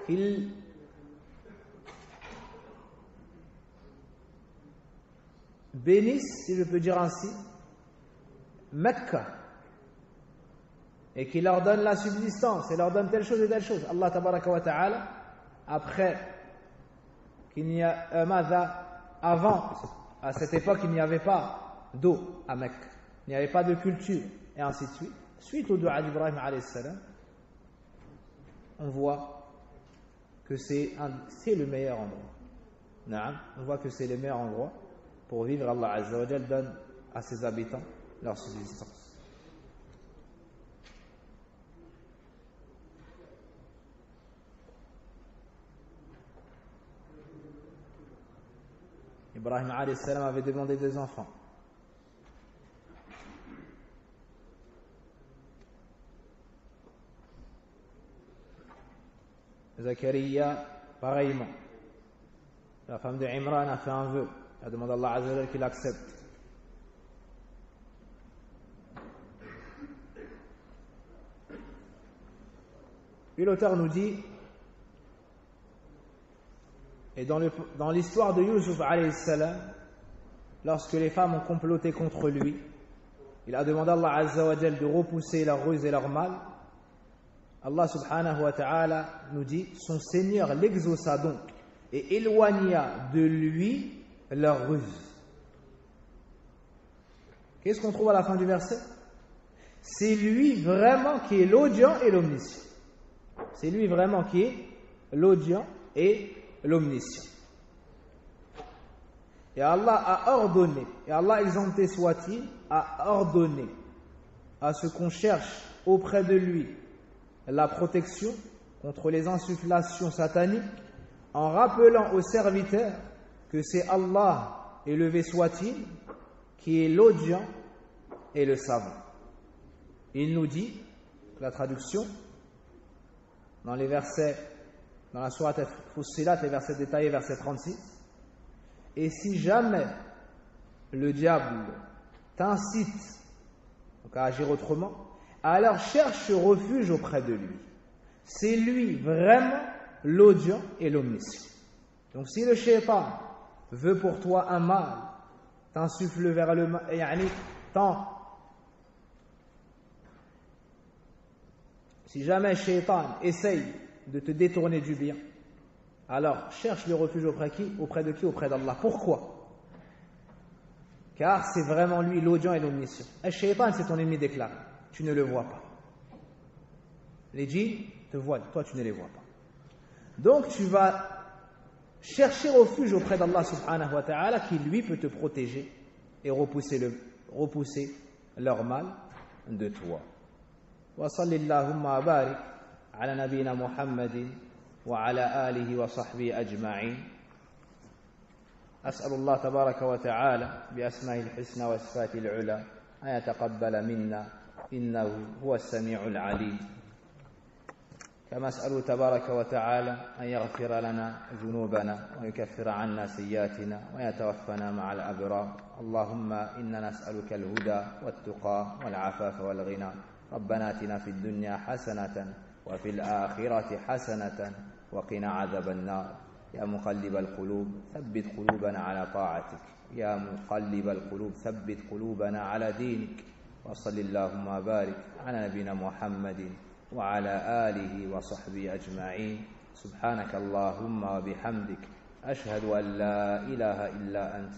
qu'il bénisse, si je peux dire ainsi, Mecca et qu'il leur donne la subsistance et leur donne telle chose et telle chose. Allah tabaraka wa ta'ala, après qu'il n'y a avant, à cette époque, il n'y avait pas d'eau à Mecca, il n'y avait pas de culture, et ainsi de suite. Suite au dua d'Ibrahim alayhi salam, on voit que c'est le meilleur endroit. On voit que c'est le meilleur endroit pour vivre. Allah azza wa jalla donne à ses habitants leur subsistance. Ibrahim alayhi salam avait demandé des enfants. Zacharia, pareillement. La femme de Imran a fait un vœu. Elle demande à Allah azza wa jalla qu'il accepte. Puis l'auteur nous dit, et dans l'histoire de Yusuf alayhi salam, lorsque les femmes ont comploté contre lui, il a demandé à Allah azza wa jalla de repousser leur ruse et leur mal. Allah subhanahu wa ta'ala nous dit, son Seigneur l'exauça donc et éloigna de lui leur ruse. Qu'est-ce qu'on trouve à la fin du verset? C'est lui vraiment qui est l'audient et l'omniscient. C'est lui vraiment qui est l'audient et l'omniscient. Et Allah a ordonné, et Allah exempté soit-il, a ordonné à ce qu'on cherche auprès de lui la protection contre les insufflations sataniques en rappelant aux serviteurs que c'est Allah, élevé soit-il, qui est l'audient et le savant. Il nous dit, la traduction, dans les versets, dans la sourate Fussilat, les versets détaillés, verset 36, et si jamais le diable t'incite donc à agir autrement, alors cherche refuge auprès de lui. C'est lui vraiment l'audient et l'omniscient. Donc si le shaitan veut pour toi un mal, t'insuffle vers le mal, si jamais shaitan essaye de te détourner du bien, alors cherche le refuge auprès de qui? Auprès d'Allah. Pourquoi? Car c'est vraiment lui l'audient et l'omniscient. Le shaitan, c'est ton ennemi déclaré. Tu ne le vois pas. Les djinns te voient, toi tu ne les vois pas. Donc tu vas chercher refuge auprès d'Allah subhanahu wa ta'ala qui lui peut te protéger et repousser leur mal de toi. Wa sallallahu wa barik ala nabina Muhammadin wa ala alihi wa sahbihi ajma'in. أسأل الله تبارك وتعالى بأسمائه الحسنى وصفاته العلى أن يتقبل منا إنه هو السميع العليم. كما أسأل تبارك وتعالى أن يغفر لنا ذنوبنا ويكفر عنا سيئاتنا ويتوفنا مع الأبرار. اللهم إنا نسألك الهدى والتقى والعفاف والغنى. ربنا آتنا في الدنيا حسنة وفي الآخرة حسنة وقنا عذاب النار. يا مقلب القلوب ثبت قلوبنا على طاعتك. يا مقلب القلوب ثبت قلوبنا على دينك. وصل اللهم وبارك على نبينا محمد وعلى آله وصحبه أجمعين. سبحانك اللهم وبحمدك أشهد أن لا إله إلا أنت